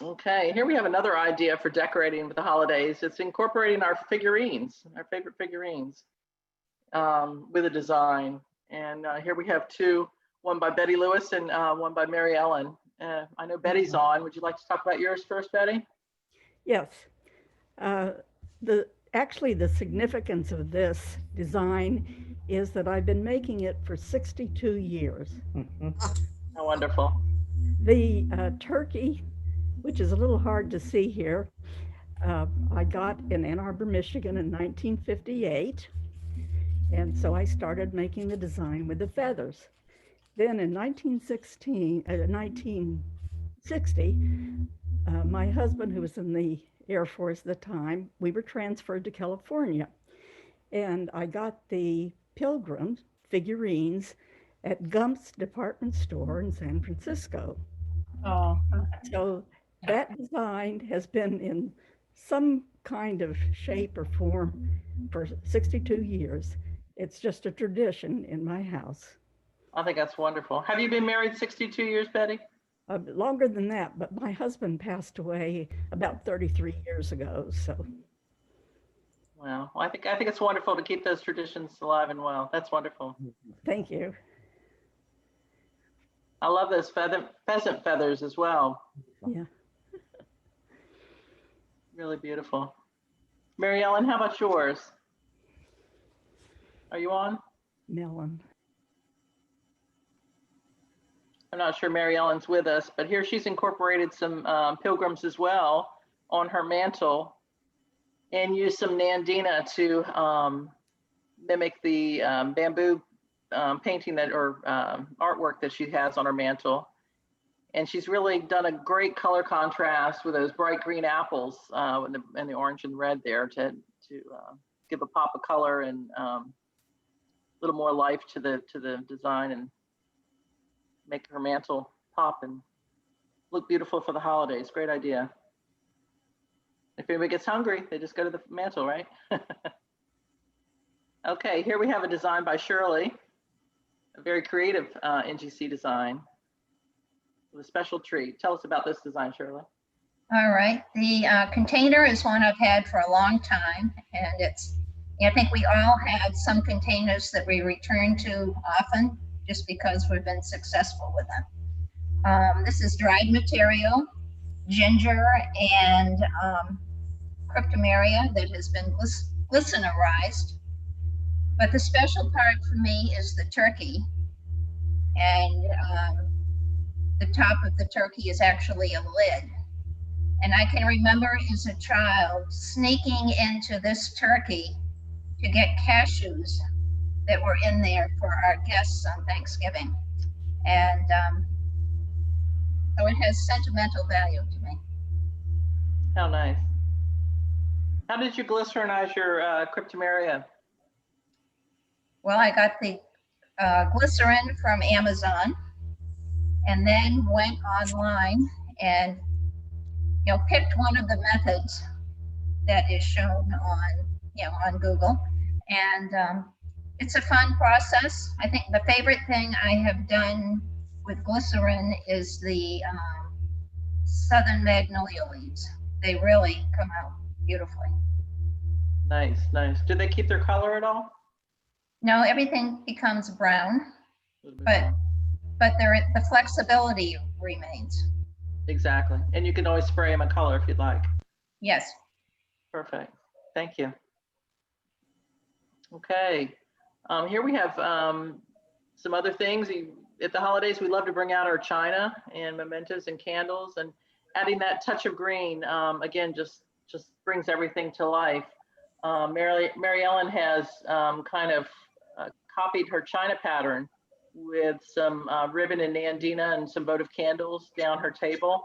Okay, here we have another idea for decorating with the holidays. It's incorporating our figurines, our favorite figurines, with a design. And here we have 2, one by Betty Lewis and one by Mary Ellen. I know Betty's on. Would you like to talk about yours first, Betty? Yes. Actually, the significance of this design is that I've been making it for 62 years. How wonderful. The turkey, which is a little hard to see here, I got in Ann Arbor, Michigan in 1958. And so I started making the design with the feathers. Then in 1960, my husband, who was in the Air Force at the time, we were transferred to California. And I got the Pilgrim figurines at Gump's department store in San Francisco. Oh. So that design has been in some kind of shape or form for 62 years. It's just a tradition in my house. I think that's wonderful. Have you been married 62 years, Betty? Longer than that, but my husband passed away about 33 years ago. So, Well, I think it's wonderful to keep those traditions alive and well. That's wonderful. thank you. I love those pheasant feathers as well. Yeah. Really beautiful. Mary Ellen, how about yours? Are you on? Melon. I'm not sure Mary Ellen's with us, but here she's incorporated some pilgrims as well on her mantle and used some Nandina to mimic the bamboo painting that or artwork that she has on her mantle. And she's really done a great color contrast with those bright green apples and the orange and red there to give a pop of color and a little more life to the design and make her mantle pop and look beautiful for the holidays. Great idea. If anybody gets hungry, they just go to the mantle, right? Okay, here we have a design by Shirley, a very creative NGC design with a special tree. Tell us about this design, Shirley. All right, the container is one I've had for a long time, and I think we all have some containers that we return to often just because we've been successful with them. This is dried material, ginger and cryptomeria that has been glycinarized. But the special part for me is the turkey. And the top of the turkey is actually a lid. And I can remember as a child sneaking into this turkey to get cashews that were in there for our guests on Thanksgiving. And so it has sentimental value to me. How nice. How did you glycerinize your cryptomeria? Well, I got the glycerin from Amazon and then went online and, you know, picked one of the methods that is shown on, you know, on Google. And it's a fun process. I think the favorite thing I have done with glycerin is the southern magnolia leaves. They really come out beautifully. Nice, nice. Do they keep their color at all? No, everything becomes brown, but the flexibility remains. Exactly. And you can always spray them a color if you'd like. Yes. Perfect. Thank you. Okay. Here we have some other things. At the holidays, we love to bring out our china and mementos and candles, and adding that touch of green, again, just brings everything to life. Mary Ellen has kind of copied her china pattern with some ribbon and Nandina and some votive candles down her table,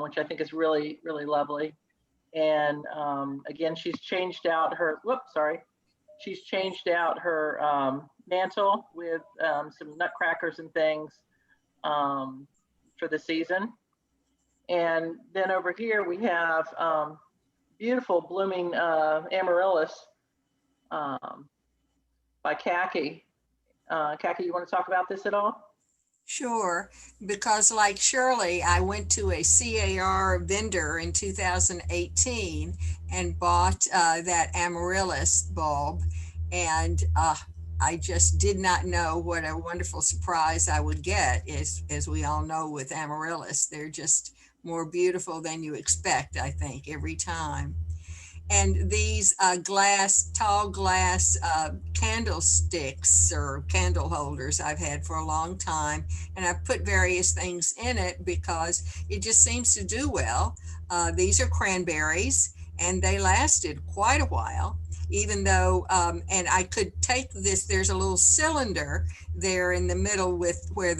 which I think is really, really lovely. And again, she's changed out her, she's changed out her mantle with some nutcrackers and things for the season. And then over here we have beautiful blooming amaryllis by Khaki. Khaki, you want to talk about this at all? Sure, because like Shirley, I went to a CAR vendor in 2018 and bought that amaryllis bulb, and I just did not know what a wonderful surprise I would get. As we all know with amaryllis, they're just more beautiful than you expect, I think, every time. And these tall glass candlesticks or candle holders I've had for a long time. And I've put various things in it because it just seems to do well. These are cranberries and they lasted quite a while, even though, and I could take this, there's a little cylinder there in the middle with where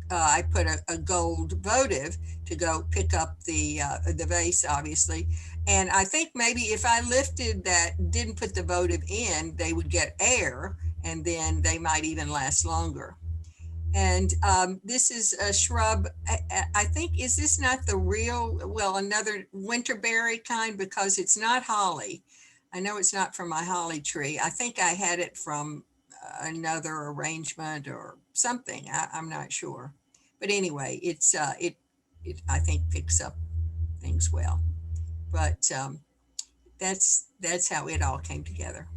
I put a gold votive to go pick up the vase, obviously. And I think maybe if I lifted that, didn't put the votive in, they would get air and then they might even last longer. And this is a shrub, I think, is this not the real, well, another winterberry kind, because it's not holly. I know it's not from my holly tree. I think I had it from another arrangement or something. I'm not sure. But anyway, it's it I think picks up things well. But that's how it all came together.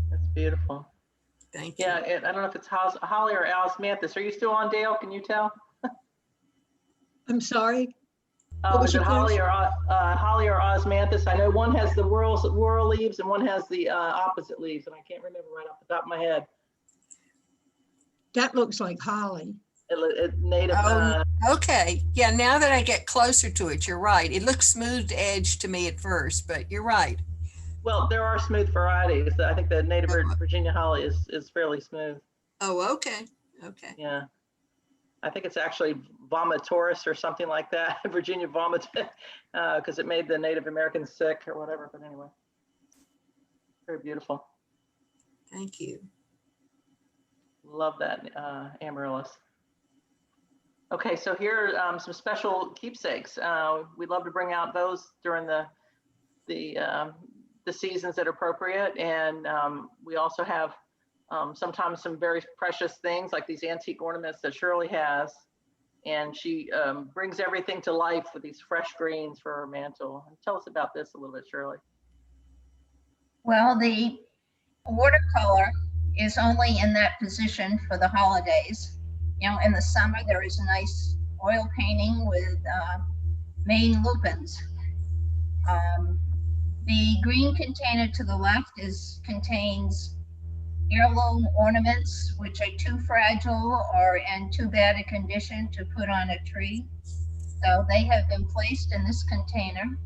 That's beautiful. Thank you. Yeah, I don't know if it's holly or osmanthus. Are you still on, Dale? Can you tell? I'm sorry. Is it holly or osmanthus? I know one has the whorl leaves and one has the opposite leaves, and I can't remember right off the top of my head. That looks like holly. Native. Okay. Yeah, now that I get closer to it, you're right. It looks smooth edge to me at first, but you're right. Well, there are smooth varieties. I think the native Virginia holly is fairly smooth. Oh, okay. Okay. Yeah. I think it's actually vomitoris or something like that. Virginia vomit, because it made the Native Americans sick or whatever. But anyway, very beautiful. Thank you. Love that amaryllis. Okay, so here are some special keepsakes. We'd love to bring out those during the seasons that are appropriate, and we also have sometimes some very precious things like these antique ornaments that Shirley has, and she brings everything to life with these fresh greens for her mantle. Tell us about this a little bit, Shirley. Well, the watercolor is only in that position for the holidays. You know, in the summer, there is a nice oil painting with Maine lupins. The green container to the left contains heirloom ornaments, which are too fragile or in too bad a condition to put on a tree. So they have been placed in this container,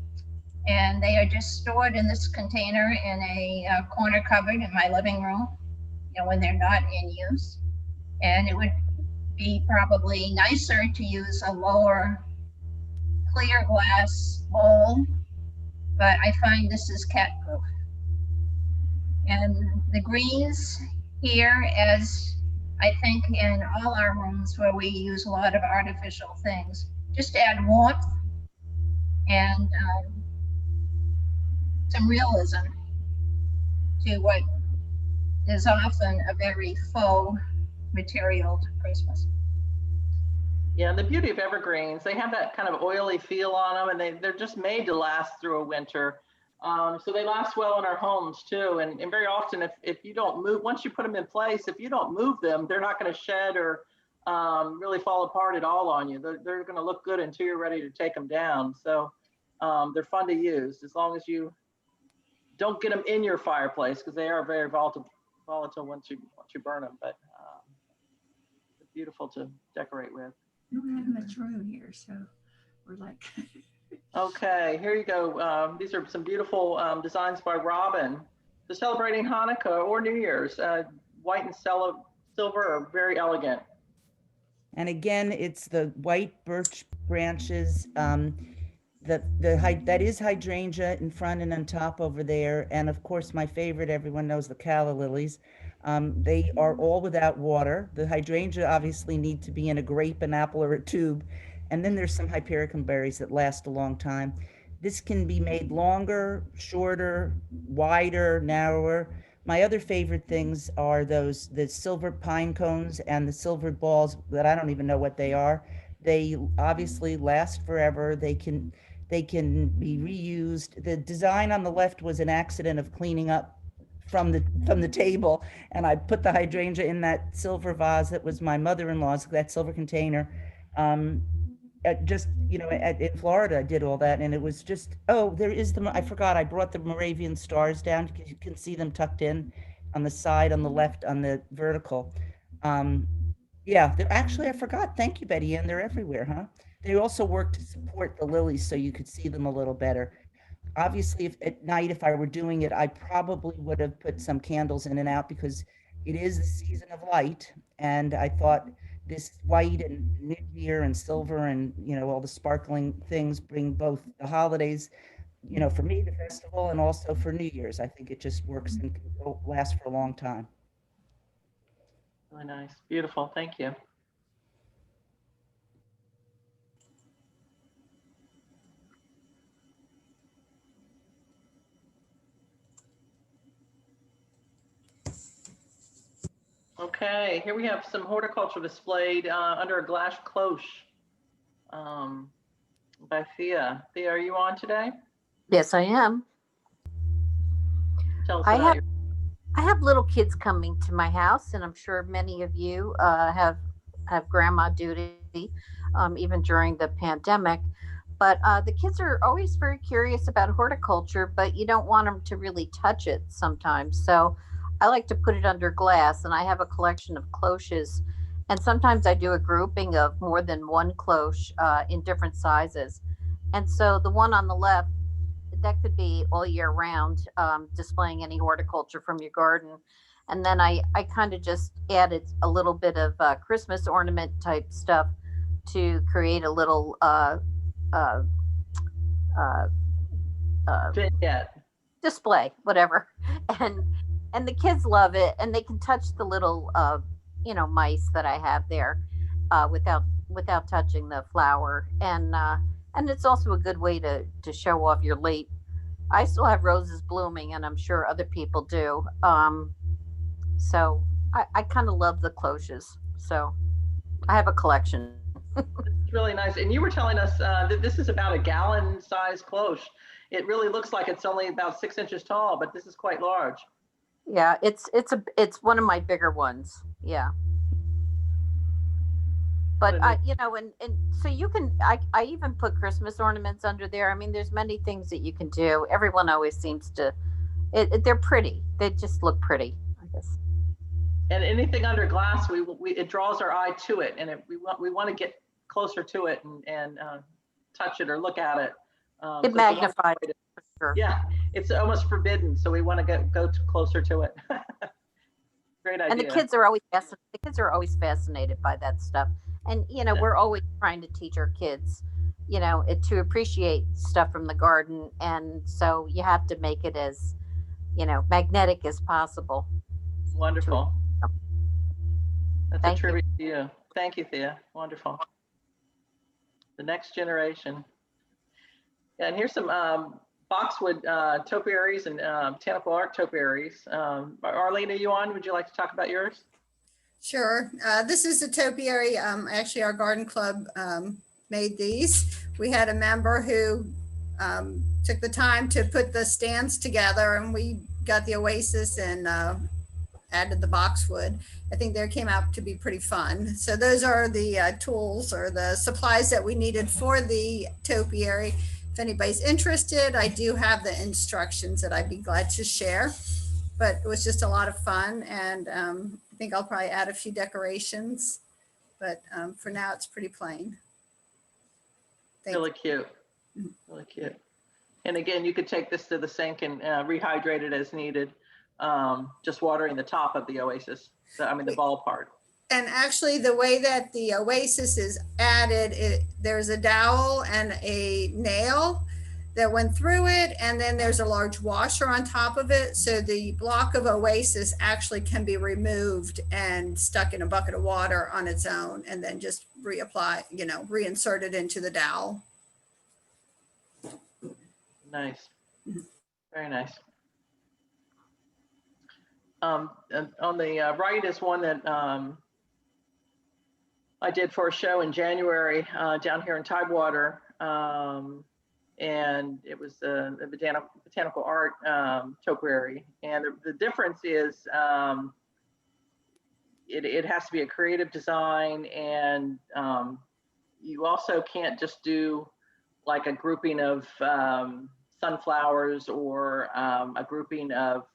and they are just stored in this container in a corner cupboard in my living room, you know, when they're not in use. And it would be probably nicer to use a lower clear glass bowl, but I find this is cat proof. And the greens here, as I think in all our rooms where we use a lot of artificial things, just add warmth and some realism to what is often a very faux material to Christmas. Yeah, and the beauty of evergreens, they have that kind of oily feel on them, and they're just made to last through a winter. So they last well in our homes too. And very often, if you don't move, once you put them in place, if you don't move them, they're not going to shed or really fall apart at all on you. They're going to look good until you're ready to take them down. So they're fun to use as long as you don't get them in your fireplace, because they are very volatile once you burn them. But they're beautiful to decorate with. We don't have much room here, so we're like. Okay, here you go. These are some beautiful designs by Robin. So celebrating Hanukkah or New Year's, white and silver are very elegant. And again, it's the white birch branches. That is hydrangea in front and on top over there. And of course, my favorite, everyone knows the Calla Lilies. They are all without water. The hydrangea obviously need to be in a grape, an apple, or a tube. And then there's some hypericum berries that last a long time. This can be made longer, shorter, wider, narrower. My other favorite things are the silver pine cones and the silver balls that I don't even know what they are. They obviously last forever. They can be reused. The design on the left was an accident of cleaning up from the table, and I put the hydrangea in that silver vase that was my mother-in-law's, that silver container. Just, in Florida, I did all that, and it was just, I forgot, I brought the Moravian stars down because you can see them tucked in on the side, on the left, on the vertical. Yeah, they're actually, I forgot. Thank you, Betty Ann. They're everywhere, huh? They also work to support the lilies so you could see them a little better. Obviously, at night, if I were doing it, I probably would have put some candles in and out because it is the season of light. And I thought this white and New Year and silver and, all the sparkling things bring both the holidays, for me, the festival, and also for New Year's. I think it just works and can last for a long time. Really nice. Beautiful. Thank you. Okay, here we have some horticulture displayed under a glass cloche by Thea. Thea, are you on today? Yes, I am. Tell us about your... I have little kids coming to my house, and I'm sure many of you have grandma duty, even during the pandemic. But the kids are always very curious about horticulture, but you don't want them to really touch it sometimes. So I like to put it under glass, and I have a collection of cloches. And sometimes I do a grouping of more than one cloche in different sizes. And so the one on the left, that could be all year round, displaying any horticulture from your garden. And then I kind of just added a little bit of Christmas ornament type stuff to create a little display, whatever. And the kids love it, and they can touch the little mice that I have there without touching the flower. And it's also a good way to show off your late. I still have roses blooming, and I'm sure other people do. So I kind of love the cloches. So I have a collection. It's really nice. And you were telling us that this is about a gallon-sized cloche. It really looks like it's only about 6 inches tall, but this is quite large. Yeah, it's one of my bigger ones. Yeah. But and so you can, I even put Christmas ornaments under there. I mean, there's many things that you can do. Everyone always seems to, they're pretty. They just look pretty, I guess. And anything under glass, it draws our eye to it, and we want to get closer to it and touch it or look at it. It magnifies it. For sure. Yeah, it's almost forbidden, so we want to go closer to it. Great idea. And the kids are always fascinated by that stuff. And we're always trying to teach our kids you know, to appreciate stuff from the garden. And so you have to make it as, you know, magnetic as possible. Wonderful. That's Thank a you. tribute to you. Thank you, Thea. Wonderful. The next generation. Yeah, and here's some boxwood topiaries and botanical art topiaries. Arlene, are you on? Would you like to talk about yours? Sure. This is the topiary. Actually, our garden club made these. We had a member who took the time to put the stands together, and we got the oasis and added the boxwood. I think they came out to be pretty fun. So those are the tools or the supplies that we needed for the topiary. If anybody's interested, I do have the instructions that I'd be glad to share. But it was just a lot of fun, and I think I'll probably add a few decorations. But for now, it's pretty plain. Really cute. Really cute. And again, you could take this to the sink and rehydrate it as needed. Just watering the top of the oasis. I mean, the ball part. And actually, the way that the oasis is added, there's a dowel and a nail that went through it, and then there's a large washer on top of it. So the block of oasis actually can be removed and stuck in a bucket of water on its own, and then just reapply, you know, reinsert it into the dowel. Nice. Very nice. On the right is one that I did for a show in January down here in Tidewater. And it was a botanical art topiary. And the difference is it has to be a creative design, and you also can't just do like a grouping of sunflowers or a grouping of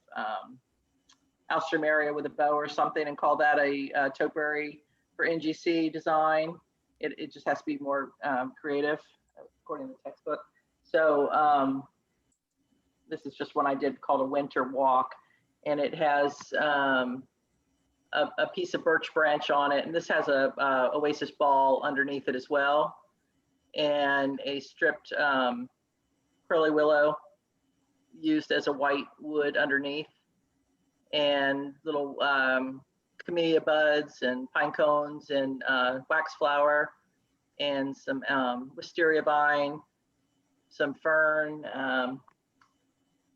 alstroemeria with a bow or something and call that a topiary for NGC design. It just has to be more creative according to the textbook. So this is just one I did called a winter walk, and it has a piece of birch branch on it, and this has a oasis ball underneath it as well, and a stripped curly willow used as a white wood underneath, and little camellia buds and pine cones and wax flower and some wisteria vine, some fern,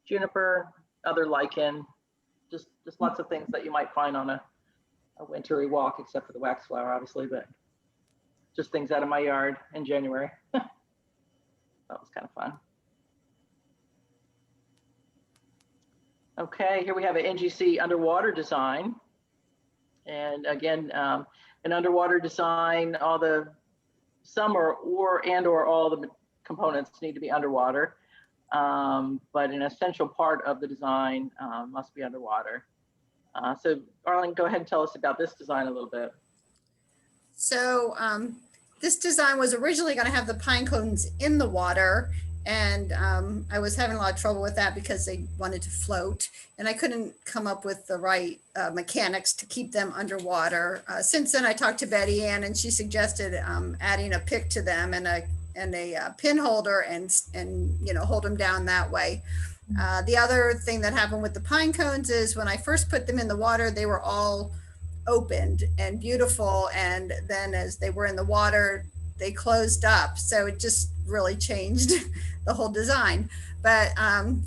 juniper, other lichen, just lots of things that you might find on a wintry walk, except for the wax flower, obviously, but just things out of my yard in January. That was kind of fun. Okay, here we have an NGC underwater design. And again, an underwater design, some or all the components need to be underwater, but an essential part of the design must be underwater. So Arlene, go ahead and tell us about this design a little bit. So this design was originally going to have the pine cones in the water, and I was having a lot of trouble with that because they wanted to float, and I couldn't come up with the right mechanics to keep them underwater. Since then, I talked to Betty Ann, and she suggested adding a pick to them and a pin holder, and you know, hold them down that way. The other thing that happened with the pine cones is when I first put them in the water, they were all opened and beautiful, and then as they were in the water, they closed up. So it just really changed the whole design. But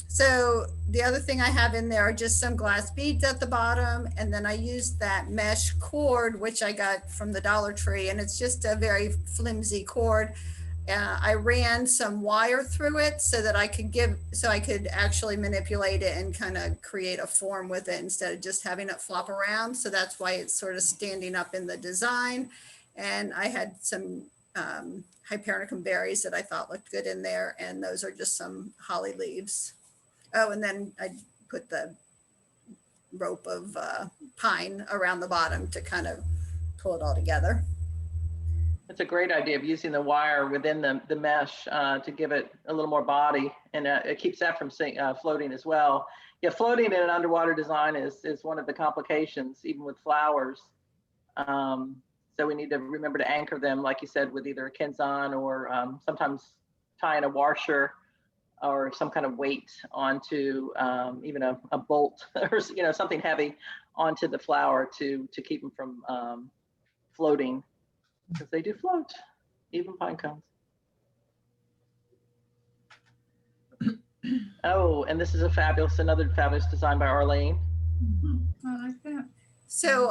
so the other thing I have in there are just some glass beads at the bottom, and then I used that mesh cord, which I got from the Dollar Tree, and it's just a very flimsy cord. I ran some wire through it so that I could actually manipulate it and kind of create a form with it instead of just having it flop around. So that's why it's sort of standing up in the design. And I had some Hypericum berries that I thought looked good in there, and those are just some holly leaves. Oh, and then I put the rope of pine around the bottom to kind of pull it all together. It's a great idea of using the wire within the mesh to give it a little more body, and it keeps that from floating as well. Yeah, floating in an underwater design is one of the complications, even with flowers. So we need to remember to anchor them, like you said, with either a Kenzan or sometimes tying a washer or some kind of weight onto even a bolt or something heavy onto the flower to keep them from floating, because they do float, even pine cones. Oh, and this is another fabulous design by Arlene. I like that. So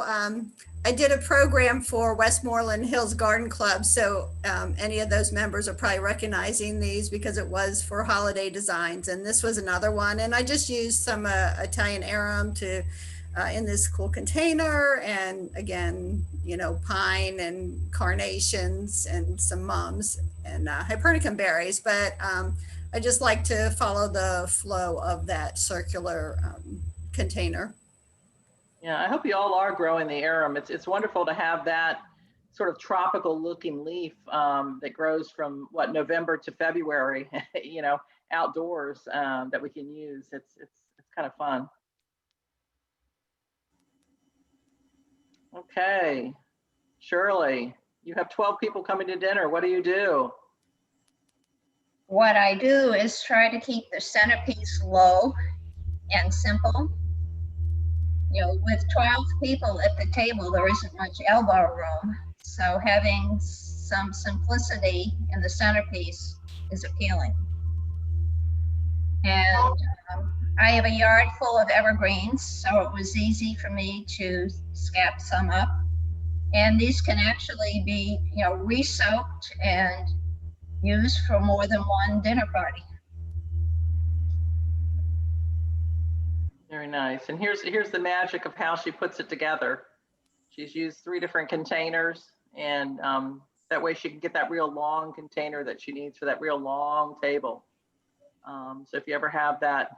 I did a program for Westmoreland Hills Garden Club. So any of those members are probably recognizing these because it was for holiday designs. And this was another one. And I just used some Italian arum to in this cool container. And again, pine and carnations and some mums and Hypernicum berries. But I just like to follow the flow of that circular container. Yeah, I hope you all are growing the arum. It's wonderful to have that sort of tropical looking leaf that grows from November to February, outdoors that we can use. It's kind of fun. Okay, Shirley, you have 12 people coming to dinner. What do you do? What I do is try to keep the centerpiece low and simple. With 12 people at the table, there isn't much elbow room. So having some simplicity in the centerpiece is appealing. And I have a yard full of evergreens, so it was easy for me to scap some up. And these can actually be, re-soaked and used for more than one dinner party. Very nice. And here's the magic of how she puts it together. She's used 3 different containers, and that way she can get that real long container that she needs for that real long table. So if you ever have that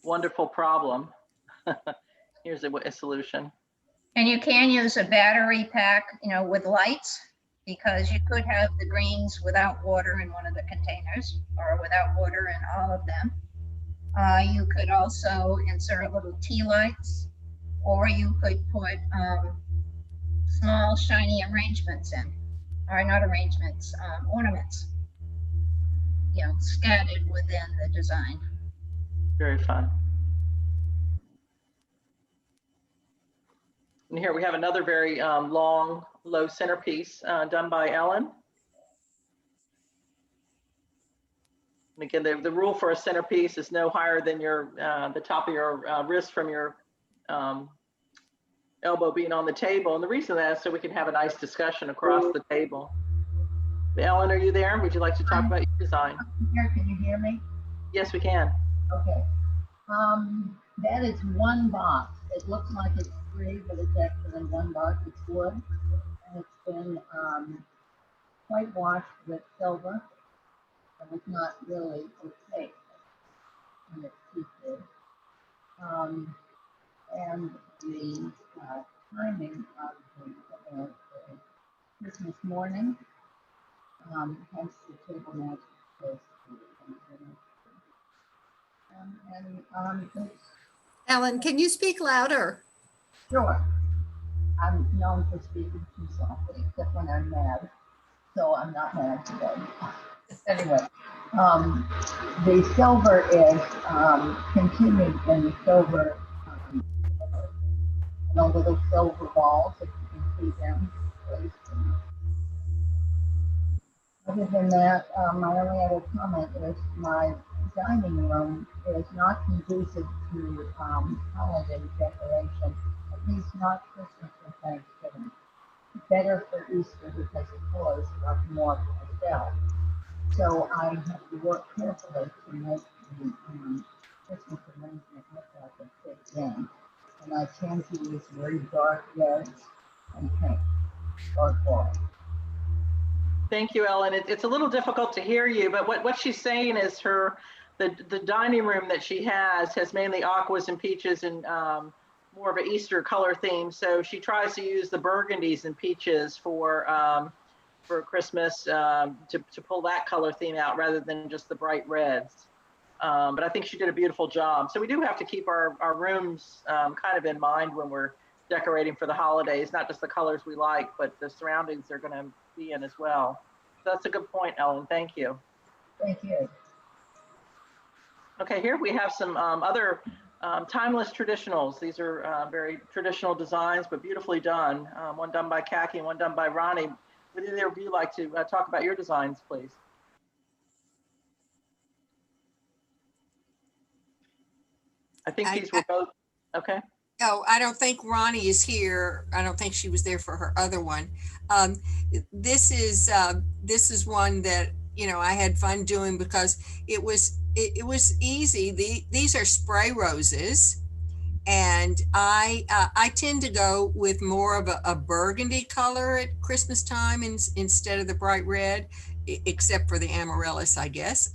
wonderful problem, here's a solution. And you can use a battery pack, with lights, because you could have the greens without water in one of the containers or without water in all of them. You could also insert little tea lights, or you could put small shiny arrangements in, or not arrangements, ornaments, scattered within the design. Very fun. And here we have another very long, low centerpiece done by Ellen. And again, the rule for a centerpiece is no higher than the top of your wrist from your elbow being on the table. And the reason that is so we can have a nice discussion across the table. Ellen, are you there? Would you like to talk about your design? Can you hear me? Yes, we can. Okay. That is one box. It looks like it's 3, but it's actually one box. It's wood, and it's been whitewashed with silver. And it's not really opaque, and it's see-through. And the timing of the Christmas morning, hence the table match close to it's, Ellen, can you speak louder? sure. I'm known for speaking too softly, except when I'm mad. So I'm not mad today. Anyway, the silver is continued in the silver, the little silver balls, if you can see them. Other than that, my only other comment is my dining room is not conducive to holiday decoration, at least not Christmas or Thanksgiving. Better for Easter because it was much more myself. So I have to work carefully to make the Christmas arrangement look like a big game. And I tend to use very dark reds and pink, dark white. Thank you, Ellen. It's a little difficult to hear you, but what she's saying is the dining room that she has mainly aquas and peaches and more of an Easter color theme. So she tries to use the burgundies and peaches for Christmas to pull that color theme out rather than just the bright reds. But I think she did a beautiful job. So we do have to keep our rooms kind of in mind when we're decorating for the holidays, not just the colors we like, but the surroundings they're going to be in as well. So that's a good point, Ellen. Thank you. Thank you. Okay, here we have some other timeless traditionals. These are very traditional designs, but beautifully done. One done by Khaki and one done by Ronnie. Would either of you like to talk about your designs, please? I think these were both, okay. Oh, I don't think Ronnie is here. I don't think she was there for her other one. This is one that, you know, I had fun doing because it was easy. These are spray roses, and I tend to go with more of a burgundy color at Christmas time instead of the bright red, except for the amaryllis, I guess.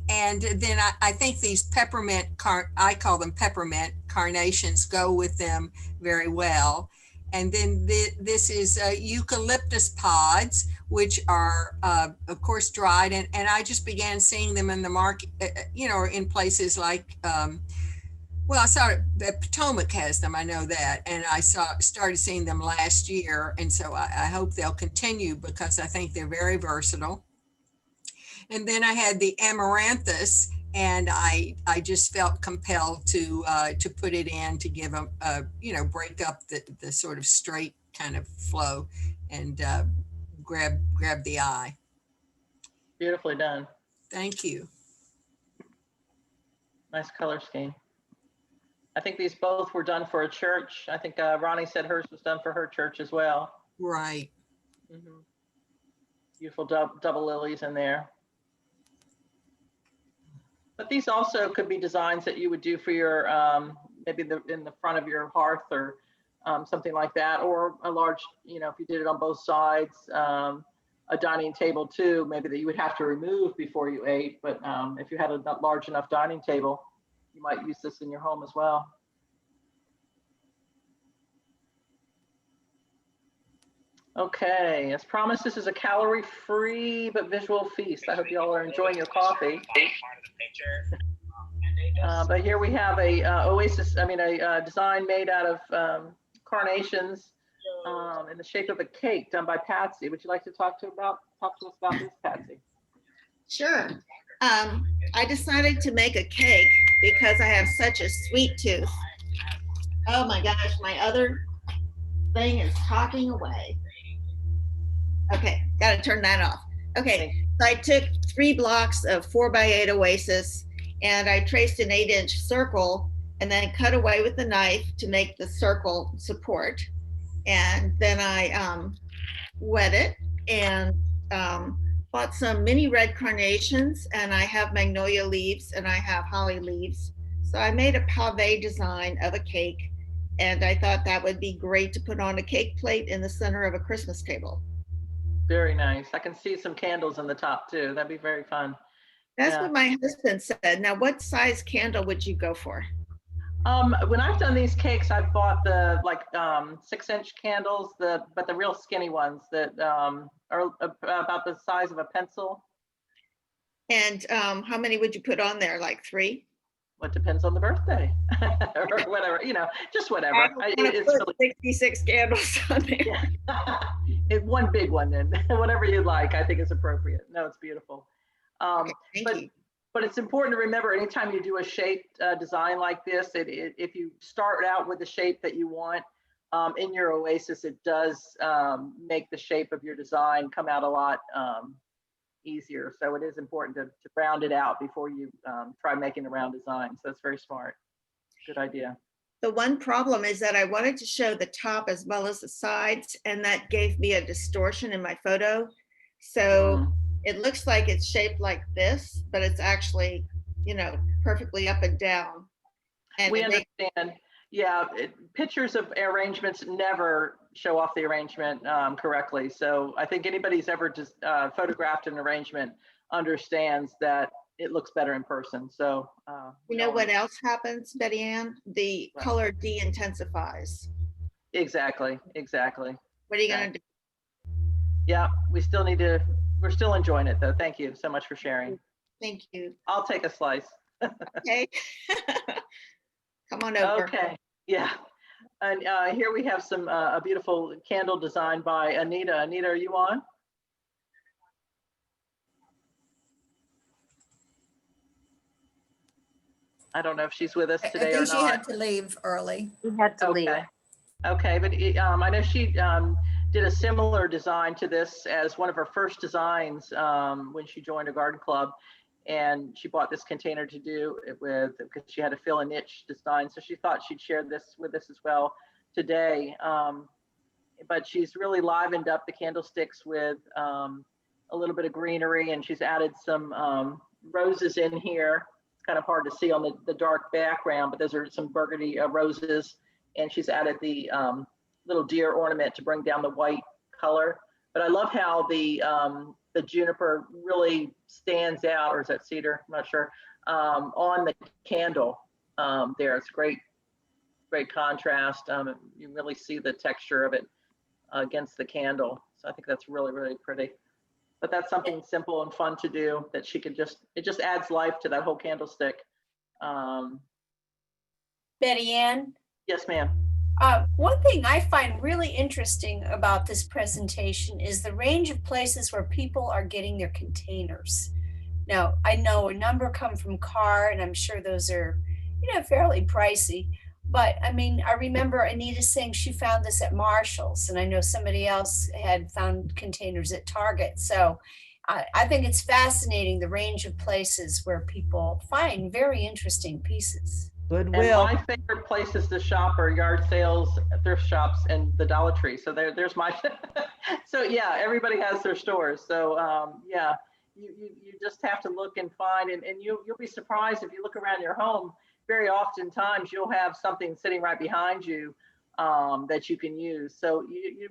And then I think these peppermint, I call them peppermint carnations, go with them very well. And then this is eucalyptus pods, which are, of course, dried. And I just began seeing them in the market, you know, in places like, well, I saw that Potomac has them, I know that. And I started seeing them last year. And so I hope they'll continue because I think they're very versatile. And then I had the amaranthus, and I just felt compelled to put it in to give a you know, break up the sort of straight kind of flow and grab the eye. Beautifully done. Thank you. Nice color scheme. I think these both were done for a church. I think Ronnie said hers was done for her church as well. Right. Mm-hmm. Beautiful double lilies in there. But these also could be designs that you would do for your, maybe in the front of your hearth or something like that, or a large, you know, if you did it on both sides, a dining table too, maybe that you would have to remove before you ate. But if you had a large enough dining table, you might use this in your home as well. Okay, as promised, this is a calorie-free but visual feast. I hope you all are enjoying your coffee. But here we have a design made out of carnations in the shape of a cake done by Patsy. Would you like to talk to us about this, Patsy? Sure. I decided to make a cake because I have such a sweet tooth. Oh my gosh, my other thing is talking away. Okay, got to turn that off. Okay, so I took 3 blocks of 4x8 Oasis, and I traced an 8-inch circle and then cut away with the knife to make the circle support. And then I wet it and bought some mini red carnations, and I have magnolia leaves and I have holly leaves. So I made a pave design of a cake, and I thought that would be great to put on a cake plate in the center of a Christmas table. Very nice. I can see some candles in the top too. That'd be very fun. That's what my husband said. Now, what size candle would you go for? When I've done these cakes, I've bought the 6-inch candles, but the real skinny ones that are about the size of a pencil. And how many would you put on there? Like 3? Well, it depends on the birthday or whatever, you know, just whatever. It's put 66 candles on there. One big one then, whatever you like, I think is appropriate. No, it's beautiful. Okay, thank you. But it's important to remember anytime you do a shaped design like this, if you start out with the shape that you want in your Oasis, it does make the shape of your design come out a lot easier. So it is important to round it out before you try making a round design. So that's very smart. Good idea. The one problem is that I wanted to show the top as well as the sides, and that gave me a distortion in my photo. So it looks like it's shaped like this, but it's actually, you know, perfectly up and down. And we understand. Yeah, pictures of arrangements never show off the arrangement correctly. So I think anybody who's ever just photographed an arrangement understands that it looks better in person. So you know what else happens, Betty Ann? The color de-intensifies. Exactly. What are you gonna do? Yeah, we're still enjoying it though. Thank you so much for sharing. Thank you. I'll take a slice. Okay. Come on over. Okay, yeah. And here we have some a beautiful candle designed by Anita. Anita, are you on? I don't know if she's with us I today or think she not. had to leave early. We had to leave. Okay. Okay, but I know she did a similar design to this as one of her first designs when she joined a garden club, and she bought this container to do it with because she had to fill a niche design. So she thought she'd share this with us as well today. But she's really livened up the candlesticks with a little bit of greenery, and she's added some roses in here. It's kind of hard to see on the dark background, but those are some burgundy roses. And she's added the little deer ornament to bring down the white color. But I love how the juniper really stands out, or is that cedar? I'm not sure. On the candle there, it's great contrast. You really see the texture of it against the candle. So I think that's really, really pretty. But that's something simple and fun to do that she could it just adds life to that whole candlestick. Betty Ann? Yes, ma'am. One thing I find really interesting about this presentation is the range of places where people are getting their containers. Now, I know a number come from Carr, and I'm sure those are, fairly pricey. But I mean, I remember Anita saying she found this at Marshall's, and I know somebody else had found containers at Target. So I think it's fascinating the range of places where people find very interesting pieces. Goodwill. And my favorite places to shop are yard sales, thrift shops, and the Dollar Tree. So there's my. So yeah, everybody has their stores. So yeah, you just have to look and find, and you'll be surprised if you look around your home. Very oftentimes you'll have something sitting right behind you that you can use. So you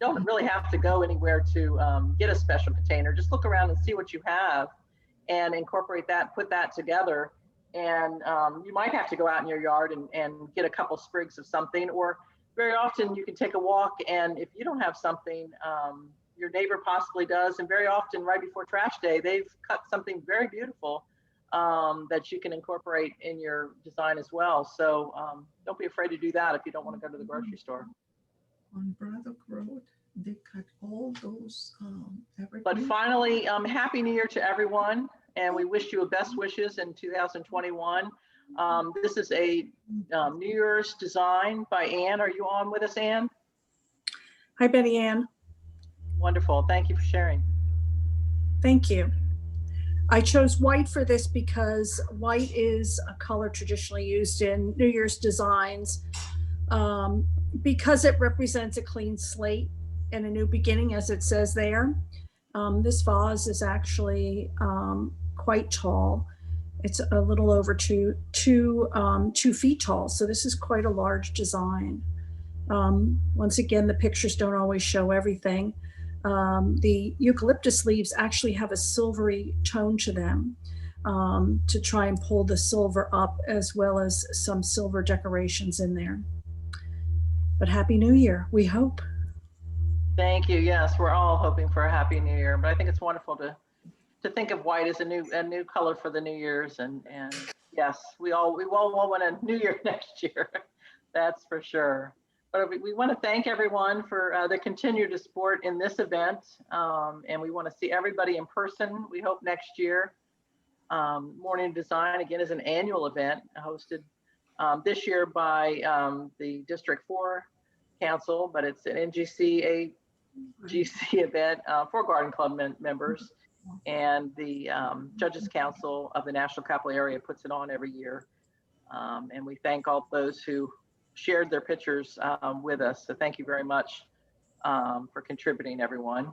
don't really have to go anywhere to get a special container. Just look around and see what you have, and incorporate that, put that together. And you might have to go out in your yard and get a couple sprigs of something, or very often you can take a walk, and if you don't have something, your neighbor possibly does. And very often right before trash day, they've cut something very beautiful that you can incorporate in your design as well. So don't be afraid to do that if you don't want to go to the grocery store. On Braddock Road, they cut all those But finally, Happy New Year to everyone. And we wish you best wishes in 2021. This is a New Year's design by Ann. Are you on with us, Ann? Hi, Betty Ann. Wonderful. Thank you for sharing. Thank you. I chose white for this because white is a color traditionally used in New Year's designs because it represents a clean slate and a new beginning, as it says there. This vase is actually quite tall. It's a little over two feet tall. So this is quite a large design. Once again, the pictures don't always show everything. The eucalyptus leaves actually have a silvery tone to them to try and pull the silver up, as well as some silver decorations in there. But Happy New Year, we hope. Thank you. Yes, we're all hoping for a Happy New Year, but I think it's wonderful to think of white as a new color for the New Year's, and yes, we all want a New Year next year. That's for sure. But we want to thank everyone for their continued support in this event, and we want to see everybody in person. We hope next year. Morning Design again is an annual event hosted this year by the District 4 Council, but it's an NCAGC event for Garden Club members, and the Judges Council of the National Capital Area puts it on every year. And we thank all those who shared their pictures with us. So thank you very much for contributing, everyone.